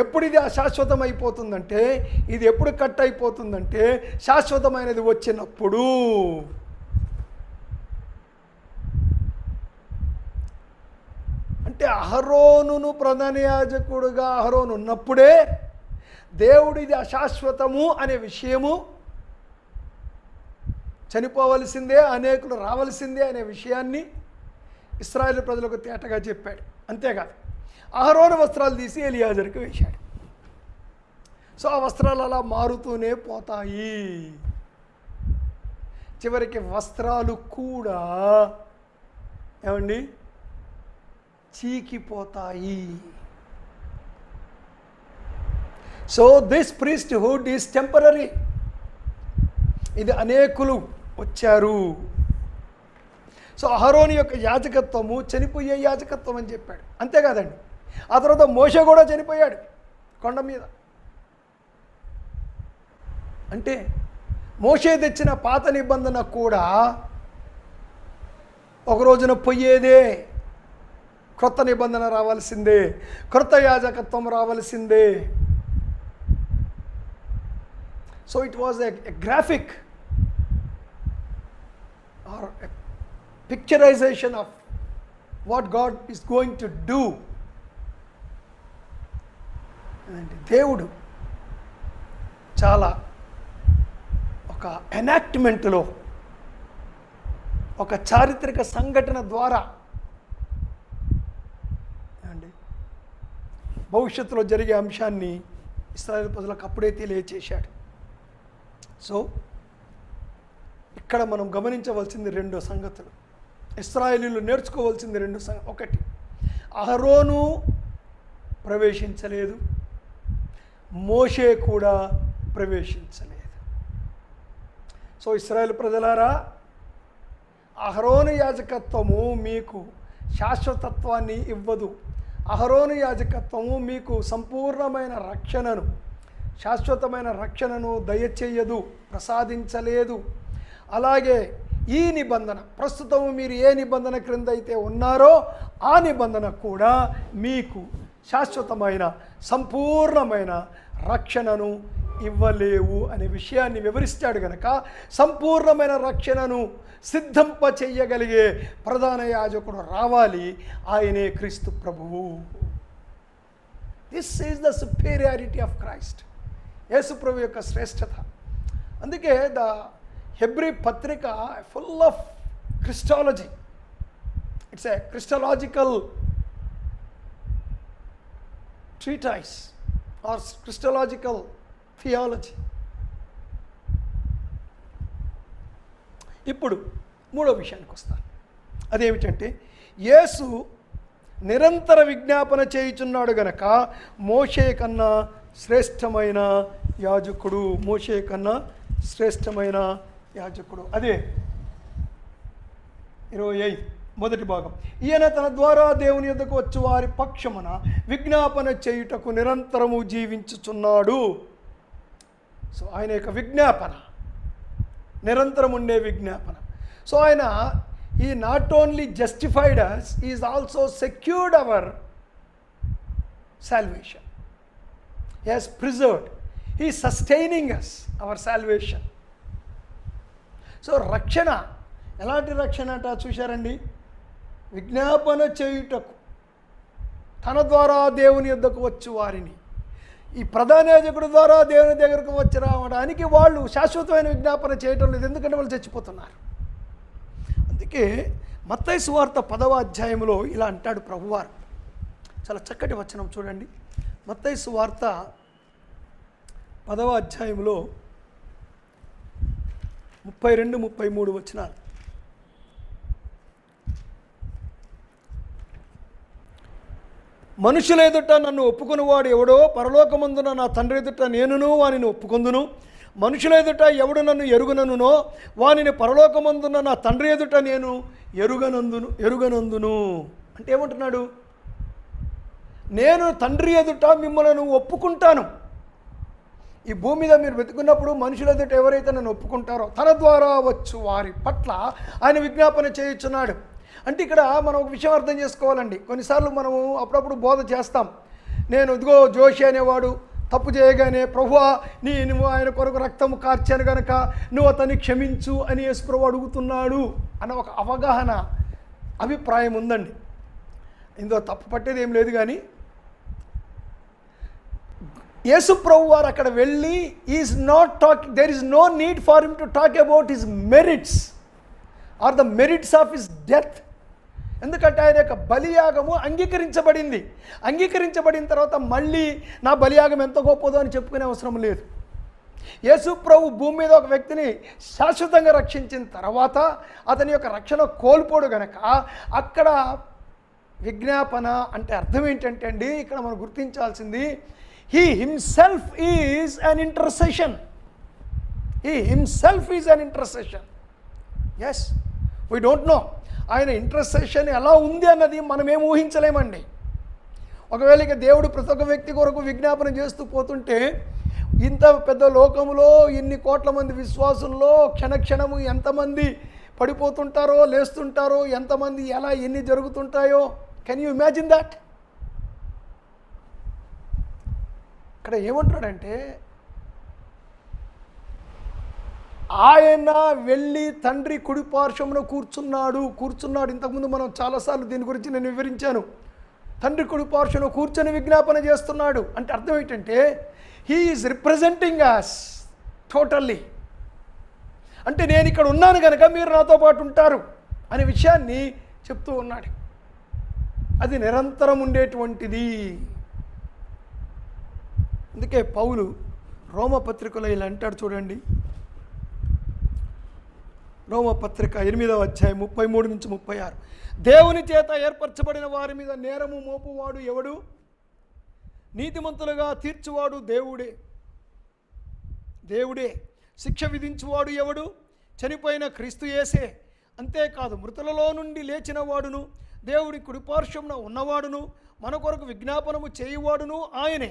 ఎప్పుడు ఇది అశాశ్వతం అయిపోతుందంటే, ఇది ఎప్పుడు కట్ అయిపోతుందంటే శాశ్వతమైనది వచ్చినప్పుడు. అంటే అహరోనును ప్రధాన యాజకుడుగా అహరోను ఉన్నప్పుడే దేవుడు ఇది అశాశ్వతము అనే విషయము, చనిపోవలసిందే, అనేకులు రావలసిందే అనే విషయాన్ని ఇశ్రాయేలు ప్రజలకు తేటగా చెప్పాడు. అంతేకాదు అహరోను వస్త్రాలు తీసి ఎలియాజరుకి వేశాడు. సో ఆ వస్త్రాలు అలా మారుతూనే పోతాయి. చివరికి వస్త్రాలు కూడా ఏమండి చీకిపోతాయి. So this priesthood is temporary. ఇది అనేకులు వచ్చారు. సో అహరోను యొక్క యాజకత్వము చనిపోయే యాజకత్వం అని చెప్పాడు. అంతేకాదండి, ఆ తర్వాత మోషే కూడా చనిపోయాడు కొండ మీద. అంటే మోషే తెచ్చిన పాత నిబంధన కూడా ఒక రోజున పోయేదే. క్రొత్త నిబంధన రావాల్సిందే, క్రొత్త యాజకత్వం రావాల్సిందే. So it was a graphic or picturization of what God is going to do. దేవుడు చాలా ఒక ఎనాక్ట్మెంట్లో, ఒక చారిత్రక సంఘటన ద్వారా అండి భవిష్యత్తులో జరిగే అంశాన్ని ఇశ్రాయేలు ప్రజలకు అప్పుడే తెలియచేశాడు. సో ఇక్కడ మనం గమనించవలసింది రెండు సంగతులు, ఇశ్రాయేలీయులు నేర్చుకోవాల్సింది రెండు ఒకటి, అహరోను ప్రవేశించలేదు, మోషే కూడా ప్రవేశించలేదు. సో ఇశ్రాయేలు ప్రజలారా, అహరోను యాజకత్వము మీకు శాశ్వతత్వాన్ని ఇవ్వదు. అహరోను యాజకత్వము మీకు సంపూర్ణమైన రక్షణను, శాశ్వతమైన రక్షణను దయచేయదు, ప్రసాదించలేదు. అలాగే ఈ నిబంధన, ప్రస్తుతం మీరు ఏ నిబంధన క్రింద అయితే ఉన్నారో ఆ నిబంధన కూడా మీకు శాశ్వతమైన సంపూర్ణమైన రక్షణను ఇవ్వలేవు అనే విషయాన్ని వివరిస్తాడు గనక, సంపూర్ణమైన రక్షణను సిద్ధింప చెయ్యగలిగే ప్రధాన యాజకుడు రావాలి, ఆయనే క్రీస్తు ప్రభువు. This is the superiority of Christ, Yesu ప్రభు యొక్క శ్రేష్టత. అందుకే ద హెబ్రీ పత్రిక full of Christology, it's a Christological treatise or Christological theology. ఇప్పుడు మూడో విషయానికి వస్తాను. అదేమిటంటే, యేసు నిరంతర విజ్ఞాపన చేయుచున్నాడు గనక మోషే కన్నా శ్రేష్టమైన యాజకుడు, మోషే కన్నా శ్రేష్టమైన యాజకుడు. అదే 25 మొదటి భాగం, ఈయన తన ద్వారా దేవుని యొద్దకు వచ్చు వారి పక్షమున విజ్ఞాపన చేయుటకు నిరంతరము జీవించుచున్నాడు. సో ఆయన యొక్క విజ్ఞాపన నిరంతరం ఉండే విజ్ఞాపన. సో ఆయన he not only justified us, is also secured our salvation. He has preserved, he sustaining us our salvation. So రక్షణ, ఎలాంటి రక్షణ అంట చూశారండి? విజ్ఞాపన చేయుటకు, తన ద్వారా దేవుని యొద్దకు వచ్చు వారిని, ఈ ప్రధాన యాజకుడి ద్వారా దేవుని దగ్గరకు వచ్చి రావడానికి వాళ్ళు శాశ్వతమైన విజ్ఞాపన చేయటం లేదు, ఎందుకంటే వాళ్ళు చచ్చిపోతున్నారు. అందుకే మత్తయి సువార్త 10వ అధ్యాయంలో ఇలా అంటాడు ప్రభువారు. చాలా చక్కటి వచనం చూడండి. మత్తయి సువార్త 10వ అధ్యాయంలో 32-33 వచనాలు. మనుషుల ఎదుట నన్ను ఒప్పుకునివాడు ఎవడో, పరలోకమందున నా తండ్రి ఎదుట నేనును వానిని ఒప్పుకొందును. మనుషుల ఎదుట ఎవడు నన్ను ఎరుగననునో వానిని పరలోకమందున నా తండ్రి ఎదుట నేను ఎరుగనందును. అంటే ఏమంటున్నాడు? నేను తండ్రి ఎదుట మిమ్మల్ని ఒప్పుకుంటాను. ఈ భూమి మీద మీరు వెతుకున్నప్పుడు మనుషుల ఎదుట ఎవరైతే నన్ను ఒప్పుకుంటారో తన ద్వారా వచ్చు వారి పట్ల ఆయన విజ్ఞాపన చేయుచున్నాడు. అంటే ఇక్కడ మనం ఒక విషయం అర్థం చేసుకోవాలండి. కొన్నిసార్లు మనము అప్పుడప్పుడు బోధ చేస్తాం. నేను ఇదిగో జోషి అనేవాడు తప్పు చేయగానే, ప్రభువా నువ్వు ఆయన కొరకు రక్తము కార్చాను కనుక నువ్వు అతన్ని క్షమించు అని యేసు ప్రభు అడుగుతున్నాడు అన్న ఒక అవగాహన, అభిప్రాయం ఉందండి. ఇందులో తప్పు పట్టేది ఏం లేదు. కానీ యేసు ప్రభు వారు అక్కడ వెళ్ళి is not talking, there is no need for him to talk about his merits or the merits of his death. ఎందుకంటే ఆయన యొక్క బలియాగము అంగీకరించబడింది. అంగీకరించబడిన తర్వాత మళ్ళీ నా బలియాగం ఎంత గొప్పదో అని చెప్పుకునే అవసరం లేదు. యేసు ప్రభు భూమి మీద ఒక వ్యక్తిని శాశ్వతంగా రక్షించిన తర్వాత అతని యొక్క రక్షణ కోల్పోడు గనక అక్కడ విజ్ఞాపన అంటే అర్థం ఏంటంటే అండి, ఇక్కడ మనం గుర్తించాల్సింది, he himself is an intercession. He himself is an intercession. Yes, we don't know ఆయన ఇంటర్సెషన్ ఎలా ఉంది అన్నది మనమేం ఊహించలేమండి. ఒకవేళ ఇక దేవుడు ప్రతి ఒక్క వ్యక్తి కొరకు విజ్ఞాపన చేస్తూ పోతుంటే ఇంత పెద్ద లోకంలో ఇన్ని కోట్ల మంది విశ్వాసుల్లో క్షణక్షణము ఎంతమంది పడిపోతుంటారో, లేస్తుంటారో, ఎంతమంది ఎలా ఎన్ని జరుగుతుంటాయో కెన్ యూ ఇమాజిన్ దట్? ఇక్కడ ఏమంటాడంటే, ఆయన వెళ్ళి తండ్రి కుడి పార్శ్వమున కూర్చున్నాడు. ఇంతకుముందు మనం చాలాసార్లు దీని గురించి నేను వివరించాను. తండ్రి కుడి పార్శ్వమున కూర్చొని విజ్ఞాపన చేస్తున్నాడు అంటే అర్థం ఏంటంటే, he is representing us totally. అంటే నేను ఇక్కడ ఉన్నాను కనుక మీరు నాతో పాటు ఉంటారు అనే విషయాన్ని చెప్తూ ఉన్నాడు. అది నిరంతరం ఉండేటువంటిది. అందుకే పౌలు రోమపత్రికలో ఇలా అంటాడు చూడండి. రోమపత్రిక 8వ అధ్యాయం 33 నుంచి 36. దేవుని చేత ఏర్పరచబడిన వారి మీద నేరము మోపువాడు ఎవడు? నీతిమంతులుగా తీర్చువాడు దేవుడే. శిక్ష విధించువాడు ఎవడు? చనిపోయిన క్రీస్తు యేసే. అంతేకాదు, మృతులలో నుండి లేచిన వాడును, దేవుడి కుడిపార్శ్వమున ఉన్నవాడును, మన కొరకు విజ్ఞాపనము చేయువాడును ఆయనే.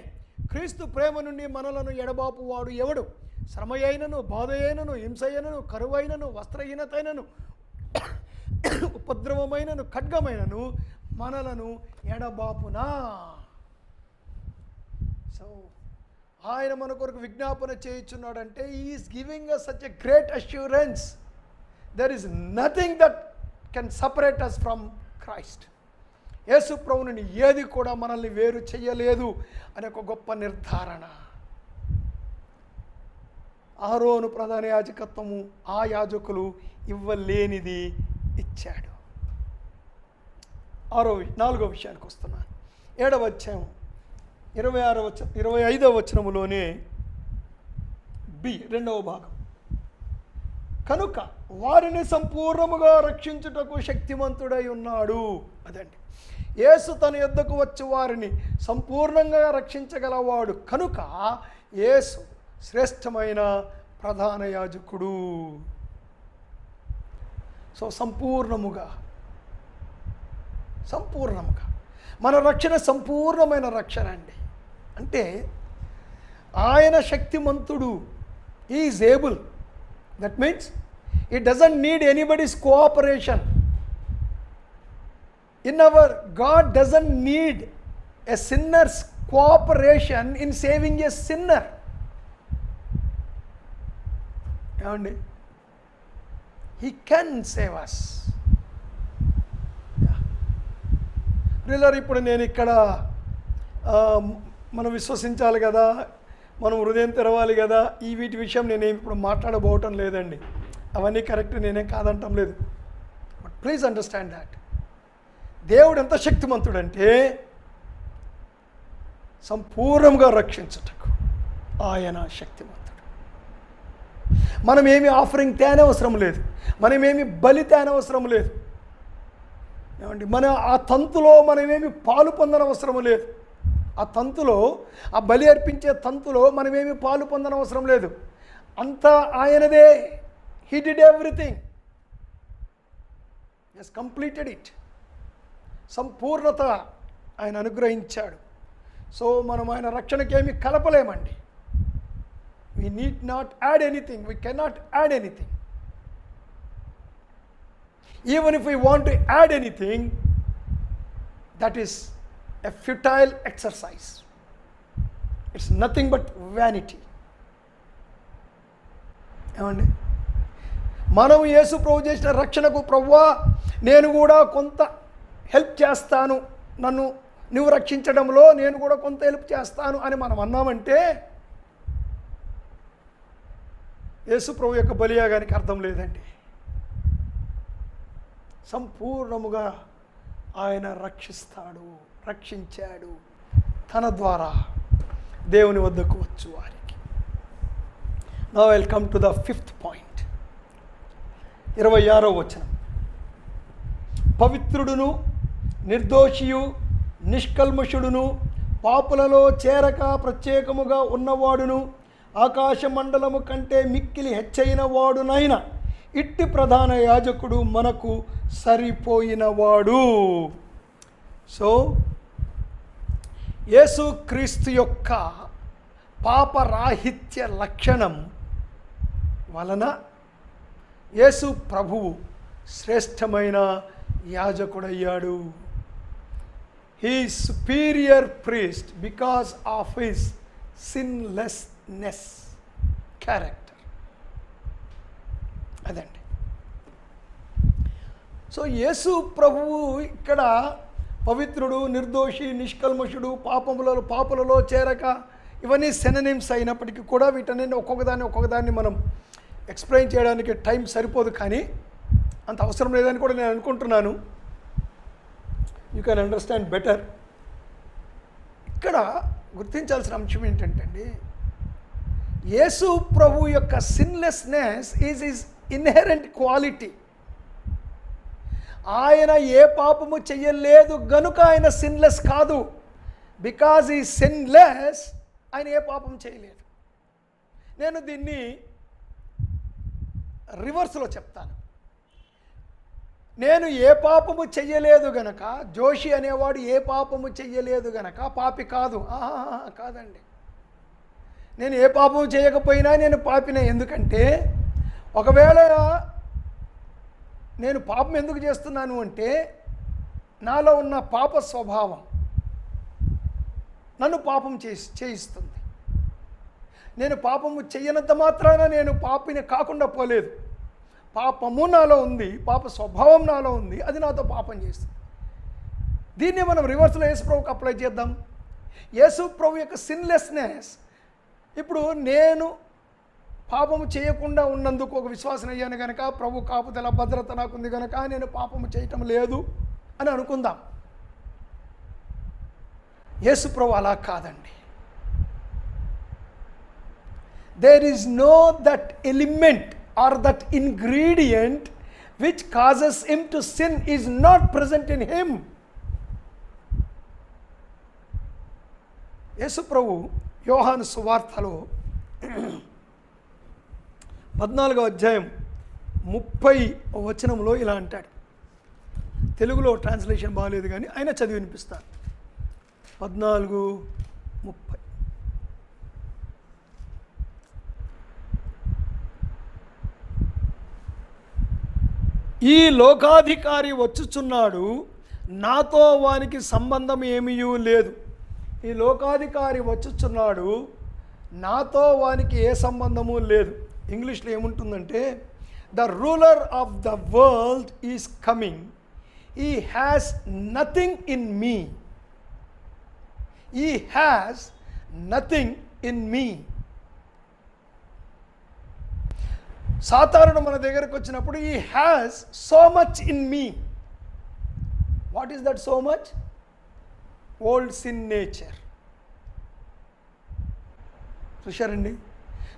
క్రీస్తు ప్రేమ నుండి మనలను ఎడబాపువాడు ఎవడు? శ్రమ అయినను, బాధ అయినను, హింస అయినను, కరువైనను, వస్త్రహీనతైనను, ఉపద్రవమైనను, ఖడ్గమైనను మనలను ఎడబాపునా. సో ఆయన మన కొరకు విజ్ఞాపన చేయుచున్నాడంటే is giving us such a great assurance. There is nothing that can separate us from Christ. యేసు ప్రభు నుండి ఏది కూడా మనల్ని వేరు చేయలేదు అనే ఒక గొప్ప నిర్ధారణ. ఆరోను ప్రధాన యాజకత్వము ఆ యాజకులు ఇవ్వలేనిది ఇచ్చాడు. 4వ విషయానికి వస్తున్నాను. 7వ అధ్యాయం 25వ వచనములోనే బి 2వ భాగం. కనుక వారిని సంపూర్ణముగా రక్షించుటకు శక్తిమంతుడై ఉన్నాడు. అదండి, యేసు తన యొద్దకు వచ్చి వారిని సంపూర్ణంగా రక్షించగలవాడు కనుక యేసు శ్రేష్టమైన ప్రధాన యాజకుడు. సో సంపూర్ణముగా మన రక్షణ సంపూర్ణమైన రక్షణ అండి. అంటే ఆయన శక్తిమంతుడు. Is able. That means it doesn't need anybody's cooperation. God doesn't need a sinner's cooperation in saving a sinner. ఏమండి, He can save us. ఇప్పుడు నేను ఇక్కడ మనం విశ్వసించాలి కదా, మనం హృదయం తెరవాలి కదా, వీటి విషయం నేనేమి ఇప్పుడు మాట్లాడబోవటం లేదండి. అవన్నీ కరెక్ట్, నేనేం కాదంటం లేదు. బట్ ప్లీజ్ అండర్స్టాండ్ దాట్ దేవుడు ఎంత శక్తిమంతుడంటే సంపూర్ణంగా రక్షించుటకు ఆయన శక్తిమంతుడు. మనమేమి ఆఫరింగ్ తేనవసరం లేదు, మనమేమి బలి తేనవసరం లేదు. ఏమండి, మన ఆ తంతులో మనమేమి పాలు పొందనవసరం లేదు. ఆ తంతులో, ఆ బలి అర్పించే తంతులో మనమేమి పాలు పొందనవసరం లేదు. అంతా ఆయనదే. He did everything. Has completed it. సంపూర్ణత ఆయన అనుగ్రహించాడు. సో మనం ఆయన రక్షణకేమి కలపలేమండి. We need not add anything. We cannot add anything. Even if we want to add anything, that is a futile exercise. It's nothing but vanity. ఏమండి, మనం యేసు ప్రభు చేసిన రక్షణకు, ప్రభువా నేను కూడా కొంత హెల్ప్ చేస్తాను, నువ్వు రక్షించడంలో నేను కూడా కొంత హెల్ప్ చేస్తాను అని మనం అన్నామంటే యేసు ప్రభు యొక్క బలియాగానికి అర్థం లేదండి. సంపూర్ణముగా ఆయన రక్షించాడు. తన ద్వారా దేవుని వద్దకు వచ్చు వారికి. Now I will come to the 5th point. 26వ వచనం. పవిత్రుడును, నిర్దోషియు, నిష్కల్మషుడును, పాపులలో చేరక ప్రత్యేకముగా ఉన్నవాడును, ఆకాశ మండలము కంటే మిక్కిలి హెచ్చైన వాడునైన ఇట్టి ప్రధాన యాజకుడు మనకు సరిపోయినవాడు. సో యేసుక్రీస్తు యొక్క పాపరాహిత్య లక్షణం వలన యేసు ప్రభువు శ్రేష్టమైన యాజకుడయ్యాడు. he is superior priest because of his sinlessness character. అదండి. సో యేసు ప్రభువు ఇక్కడ పవిత్రుడు, నిర్దోషి, నిష్కల్మషుడు, పాపులలో చేరక, ఇవన్నీ సెననిమ్స్ అయినప్పటికీ కూడా వీటన్ని ఒక్కొక్కదాన్ని మనం ఎక్స్ప్లెయిన్ చేయడానికి టైం సరిపోదు, కానీ అంత అవసరం లేదని కూడా నేను అనుకుంటున్నాను. You can understand better. ఇక్కడ గుర్తించాల్సిన అంశం ఏంటంటే అండి, యేసు ప్రభు యొక్క సిన్లెస్నెస్ ఈజ్ హిజ్ ఇన్హెరెంట్ క్వాలిటీ. ఆయన ఏ పాపము చెయ్యలేదు గనుక ఆయన సిన్లెస్ కాదు. బికాజ్ ఈ సిన్లెస్, ఆయన ఏ పాపం చేయలేదు. నేను దీన్ని రివర్స్లో చెప్తాను. నేను ఏ పాపము చెయ్యలేదు గనక, జోషి అనేవాడు ఏ పాపము చెయ్యలేదు గనక పాపి కాదు. కాదండి. నేను ఏ పాపము చేయకపోయినా నేను పాపినే. ఎందుకంటే ఒకవేళ నేను పాపం ఎందుకు చేస్తున్నాను అంటే, నాలో ఉన్న పాప స్వభావం నన్ను పాపం చేయిస్తుంది. నేను పాపము చెయ్యనంత మాత్రాన నేను పాపిని కాకుండా పోలేదు. పాపము నాలో ఉంది, పాప స్వభావం నాలో ఉంది, అది నాతో పాపం చేస్తుంది. దీన్ని మనం రివర్స్లో యేసు ప్రభుకి అప్లై చేద్దాం. యేసు ప్రభు యొక్క సిన్లెస్నెస్, ఇప్పుడు నేను పాపము చేయకుండా ఉన్నందుకు ఒక విశ్వాసం అయ్యాను కనుక, ప్రభు కాపుదల భద్రత నాకుంది కనుక నేను పాపము చేయటం లేదు అని అనుకుందాం. యేసు ప్రభు అలా కాదండి. There is no that element or that ingredient which causes him to sin is not present in him. యేసు ప్రభు యోహాను సువార్తలో 14వ అధ్యాయం 30వ వచనంలో ఇలా అంటాడు. తెలుగులో ట్రాన్స్లేషన్ బాగాలేదు కానీ అయినా చదివి వినిపిస్తాను. 14:30. ఈ లోకాధికారి వచ్చుచున్నాడు, నాతో వానికి సంబంధం ఏమీ లేదు. ఈ లోకాధికారి వచ్చుచున్నాడు, నాతో వానికి ఏ సంబంధము లేదు. ఇంగ్లీష్లో ఏముంటుందంటే, the ruler of the world is coming, he has nothing in me, he has nothing in me. సాతానుడు మన దగ్గరకు వచ్చినప్పుడు, he has so much in me. What is that so much? Old sin nature. చూశారండి?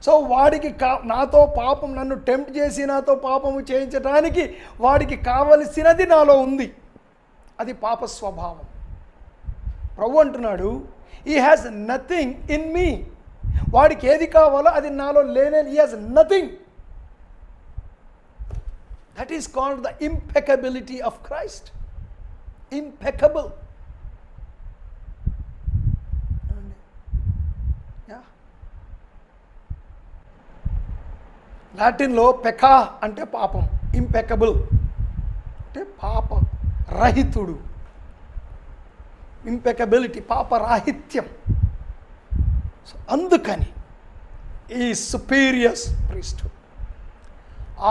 So వాడికి నాతో పాపం, నన్ను tempt చేసి నాతో పాపము చేయించడానికి వాడికి కావలసినది నాలో ఉంది, అది పాప స్వభావం. ప్రభు అంటున్నాడు, హీ హ్యాస్ నథింగ్ ఇన్ మీ. వాడికి ఏది కావాలో అది నాలో లేనే. He has nothing. That is called the impeccability of Christ. Impeccable. Yeah. లాటిన్లో పెకా అంటే పాపం, ఇంపెకబుల్ అంటే పాప రహితుడు. ఇంపెకబిలిటీ, పాపరాహిత్యం. అందుకని ఈ సుపీరియస్ ప్రీస్ట్హుడ్.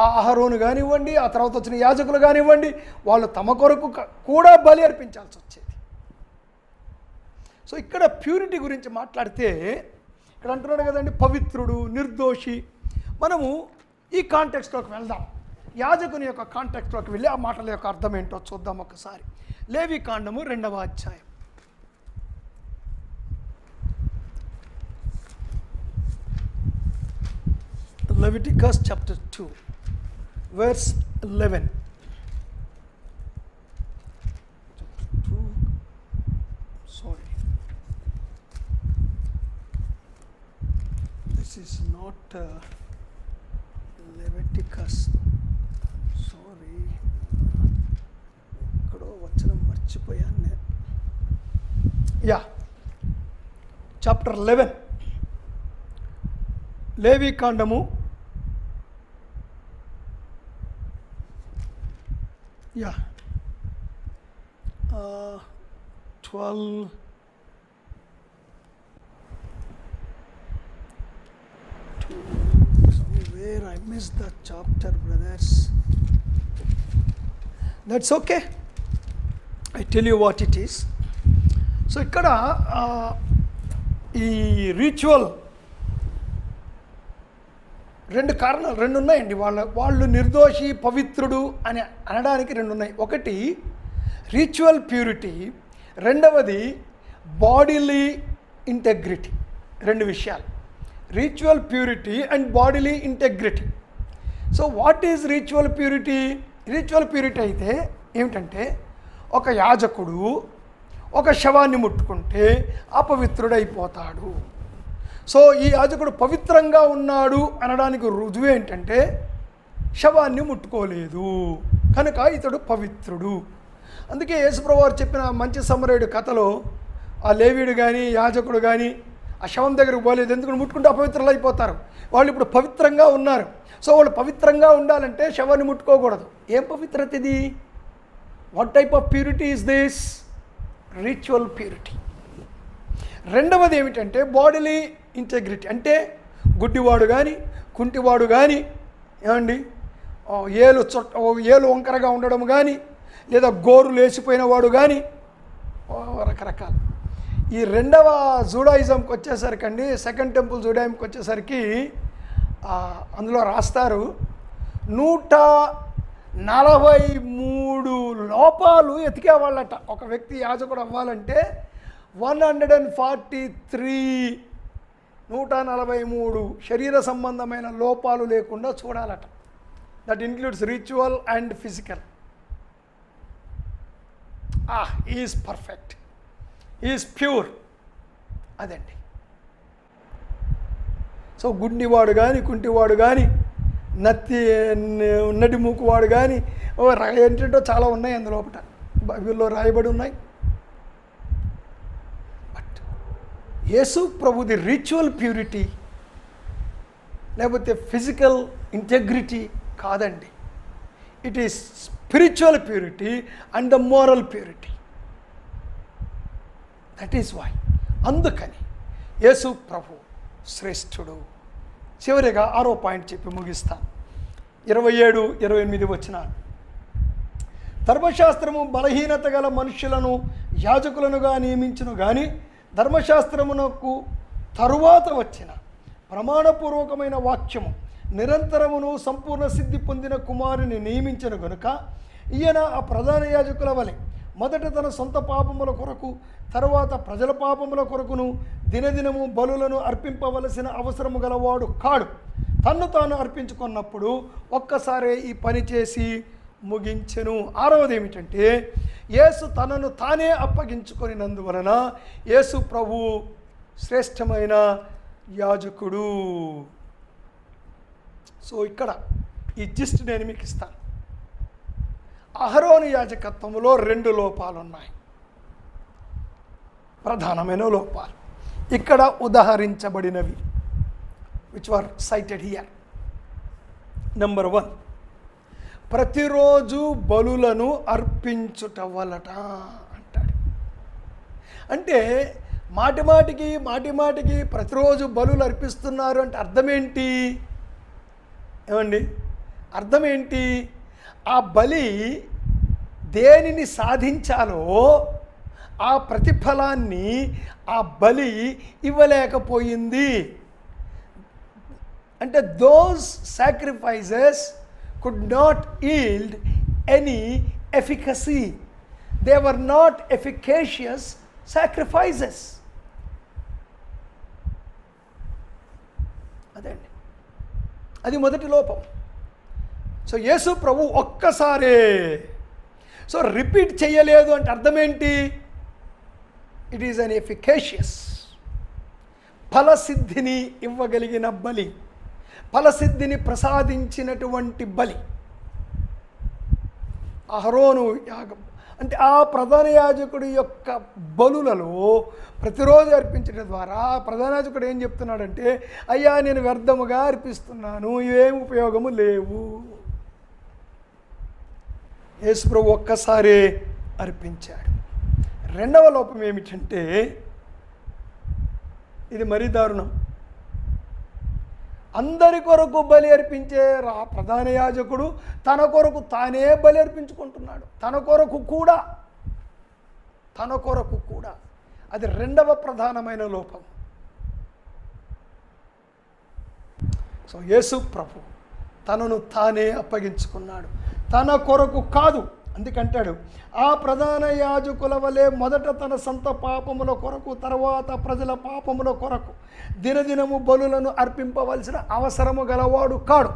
ఆ అహరోను కానివ్వండి, ఆ తర్వాత వచ్చిన యాజకులు కానివ్వండి, వాళ్ళు తమ కొరకు కూడా బలి అర్పించాల్సి వచ్చేది. సో ఇక్కడ ప్యూరిటీ గురించి మాట్లాడితే, ఇక్కడ అంటున్నాడు కదండి, పవిత్రుడు, నిర్దోషి. మనము ఈ కాంటెక్స్ట్లోకి వెళ్దాం. యాజకుని యొక్క కాంటెక్స్ట్లోకి వెళ్ళి ఆ మాటల యొక్క అర్థం ఏంటో చూద్దాం ఒకసారి. లేవికాండము 2వ అధ్యాయం. Leviticus chapter 2. Verse 11. Sorry. This is not Leviticus. Sorry. ikkado vachanam marchipoyanu. Yeah. Chapter 11. లేవికాండము 12. Somewhere I missed the chapter, brothers. That's okay. I tell you what it is. So ఇక్కడ ఈ రిచువల్ రెండు ఉన్నాయండి. వాళ్ళు నిర్దోషి పవిత్రుడు అని అనడానికి రెండు ఉన్నాయి. ఒకటి రిచువల్ ప్యూరిటీ, రెండవది బాడీలీ ఇంటెగ్రిటీ. రెండు విషయాలు, ritual purity and bodily integrity. So what is ritual purity? Ritual purity అయితే ఏమిటంటే, ఒక యాజకుడు ఒక శవాన్ని ముట్టుకుంటే అపవిత్రుడైపోతాడు. సో ఈ యాజకుడు పవిత్రంగా ఉన్నాడు అనడానికి రుజువు ఏంటంటే శవాన్ని ముట్టుకోలేదు కనుక ఇతడు పవిత్రుడు. అందుకే యేసుప్రభువు వారు చెప్పిన మంచి సమరయుడు కథలో ఆ లేవీయుడు కానీ యాజకుడు కానీ ఆ శవం దగ్గరకు పోలేదు, ఎందుకు ముట్టుకుంటే అపవిత్రులు అయిపోతారు. వాళ్ళు ఇప్పుడు పవిత్రంగా ఉన్నారు. సో వాళ్ళు పవిత్రంగా ఉండాలంటే శవాన్ని ముట్టుకోకూడదు. ఏం పవిత్రత ఇది? What type of purity is this? Ritual purity. రెండవది ఏమిటంటే బాడీలీ ఇంటెగ్రిటీ. అంటే గుడ్డివాడు కానీ కుంటివాడు కానీ ఏమండి ఏలు వంకరగా ఉండడం కానీ లేదా గోరు లేచిపోయిన వాడు కానీ రకరకాల. ఈ రెండవ జూడాయిజంకి వచ్చేసరికి అండి, సెకండ్ టెంపుల్ జూడాయిజంకి వచ్చేసరికి అందులో రాస్తారు 143 లోపాలు ఎతికేవాళ్ళట. ఒక వ్యక్తి యాజకుడు అవ్వాలంటే 143 శరీర సంబంధమైన లోపాలు లేకుండా చూడాలట. That includes ritual and physical. Is perfect, is pure. అదండి. సో గుడ్డివాడు కానీ కుంటివాడు కానీ నడి మూకువాడు కానీ ఏంటంటో చాలా ఉన్నాయి అందులోపట, బైబిల్లో రాయబడి ఉన్నాయి. బట్ యేసు ప్రభుది రిచువల్ ప్యూరిటీ లేకపోతే ఫిజికల్ ఇంటెగ్రిటీ కాదండి. It is spiritual purity and the moral purity. That is why. అందుకని యేసు ప్రభు శ్రేష్ఠుడు. చివరిగా 6వ పాయింట్ చెప్పి ముగిస్తాను. 27-28 వచనాలు. ధర్మశాస్త్రము బలహీనత గల మనుషులను యాజకులనుగా నియమించును గాని ధర్మశాస్త్రమునకు తరువాత వచ్చిన ప్రమాణపూర్వకమైన వాక్యము నిరంతరమును సంపూర్ణ సిద్ధి పొందిన కుమారుని నియమించిన గనుక ఈయన ఆ ప్రధాన యాజకుల వలె మొదట తన సొంత పాపముల కొరకు తరువాత ప్రజల పాపముల కొరకును దినదినము బలులను అర్పింపవలసిన అవసరము గలవాడు కాడు. తన్ను తాను అర్పించుకున్నప్పుడు ఒక్కసారే ఈ పని చేసి ముగించెను. 6వది ఏమిటంటే యేసు తనను తానే అప్పగించుకొనినందువలన యేసు ప్రభు శ్రేష్టమైన యాజకుడు. సో ఇక్కడ ఈ జిస్ట్ నేను మీకు ఇస్తాను. అహరోను యాజకత్వంలో 2 లోపాలు ఉన్నాయి, ప్రధానమైన లోపాలు ఇక్కడ ఉదహరించబడినవి, which were cited here. Number 1, ప్రతిరోజు బలులను అర్పించుట వలట అంటాడు. అంటే మాటిమాటికి ప్రతిరోజు బలులు అర్పిస్తున్నారు అంటే అర్థం ఏంటి? ఏమండి అర్థం ఏంటి? ఆ బలి దేనిని సాధించాలో ఆ ప్రతిఫలాన్ని ఆ బలి ఇవ్వలేకపోయింది. అంటే those sacrifices could not yield any efficacy. They were not efficacious sacrifices. అదండి, అది మొదటి లోపం. సో యేసు ప్రభు ఒక్కసారే, సో రిపీట్ చేయలేదు అంటే అర్థం ఏంటి? ఇట్ ఈజ్ అన్ ఎఫికేషియస్, ఫలసిద్ధిని ఇవ్వగలిగిన బలి, ఫలసిద్ధిని ప్రసాదించినటువంటి బలి. అహరోను యాగం అంటే ఆ ప్రధాన యాజకుడి యొక్క బలులలో ప్రతిరోజు అర్పించడం ద్వారా ప్రధాన యాజకుడు ఏం చెప్తున్నాడంటే, అయ్యా నేను వ్యర్థముగా అర్పిస్తున్నాను, ఇవేం ఉపయోగము లేవు. యేసు ప్రభు ఒక్కసారే అర్పించాడు. రెండవ లోపం ఏమిటంటే, ఇది మరీ దారుణం. అందరి కొరకు బలి అర్పించే ప్రధాన యాజకుడు తన కొరకు తానే బలి అర్పించుకుంటున్నాడు. తన కొరకు కూడా. అది రెండవ ప్రధానమైన లోపం. సో యేసు ప్రభు తనను తానే అప్పగించుకున్నాడు, తన కొరకు కాదు. అందుకంటాడు, ఆ ప్రధాన యాజకుల వలె మొదట తన సొంత పాపముల కొరకు, తర్వాత ప్రజల పాపముల కొరకు దినదినము బలులను అర్పింపవలసిన అవసరము గలవాడు కాడు.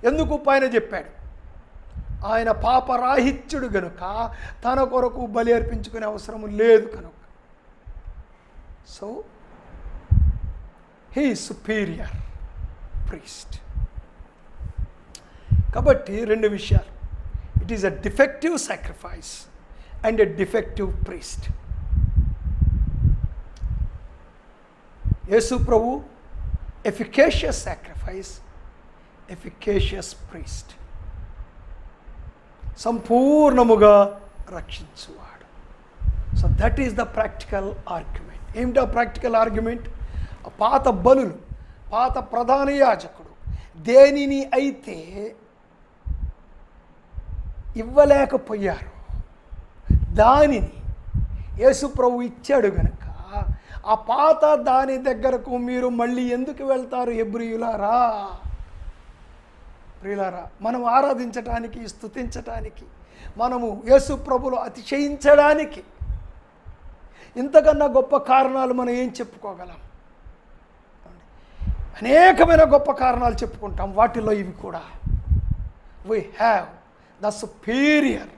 ఎందుకు? పైన చెప్పాడు, ఆయన పాపరాహిత్యుడు గనుక తన కొరకు బలి అర్పించుకునే అవసరము లేదు కనుక. So he superior priest. కాబట్టి రెండు విషయాలు, it is a defective sacrifice and a defective priest. Yesu ప్రభు ఎఫికేషియస్ సాక్రిఫైస్, ఎఫికేషియస్ ప్రీస్ట్. సంపూర్ణముగా రక్షించువాడు. So that is the practical argument. ఏమిటా ప్రాక్టికల్ ఆర్గ్యుమెంట్? పాత బలులు, పాత ప్రధాన యాజకుడు దేనిని అయితే ఇవ్వలేకపోయారు, దానిని యేసు ప్రభు ఇచ్చాడు గనుక ఆ పాత దాని దగ్గరకు మీరు మళ్ళీ ఎందుకు వెళ్తారు? హెబ్రీయులారా, ప్రియులారా, మనం ఆరాధించటానికి, స్తుతించటానికి, మనము యేసు ప్రభులో అతిశయించడానికి ఇంతకన్నా గొప్ప కారణాలు మనం ఏం చెప్పుకోగలం? అనేకమైన గొప్ప కారణాలు చెప్పుకుంటాం, వాటిలో ఇవి కూడా. We have the superior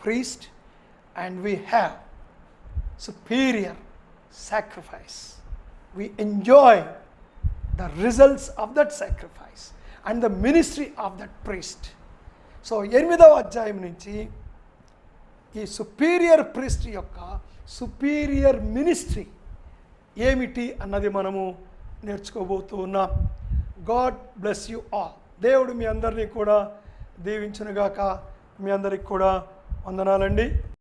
priest and we have superior sacrifice. We enjoy the results of that sacrifice and the ministry of that priest. So 8వ అధ్యాయం నుంచి ఈ సుపీరియర్ ప్రీస్ట్ యొక్క సుపీరియర్ మినిస్ట్రీ ఏమిటి అన్నది మనము నేర్చుకోబోతూ ఉన్నాం. God bless you all. దేవుడు మీ అందరినీ కూడా దీవించునుగాక. మీ అందరికి కూడా వందనాలండి.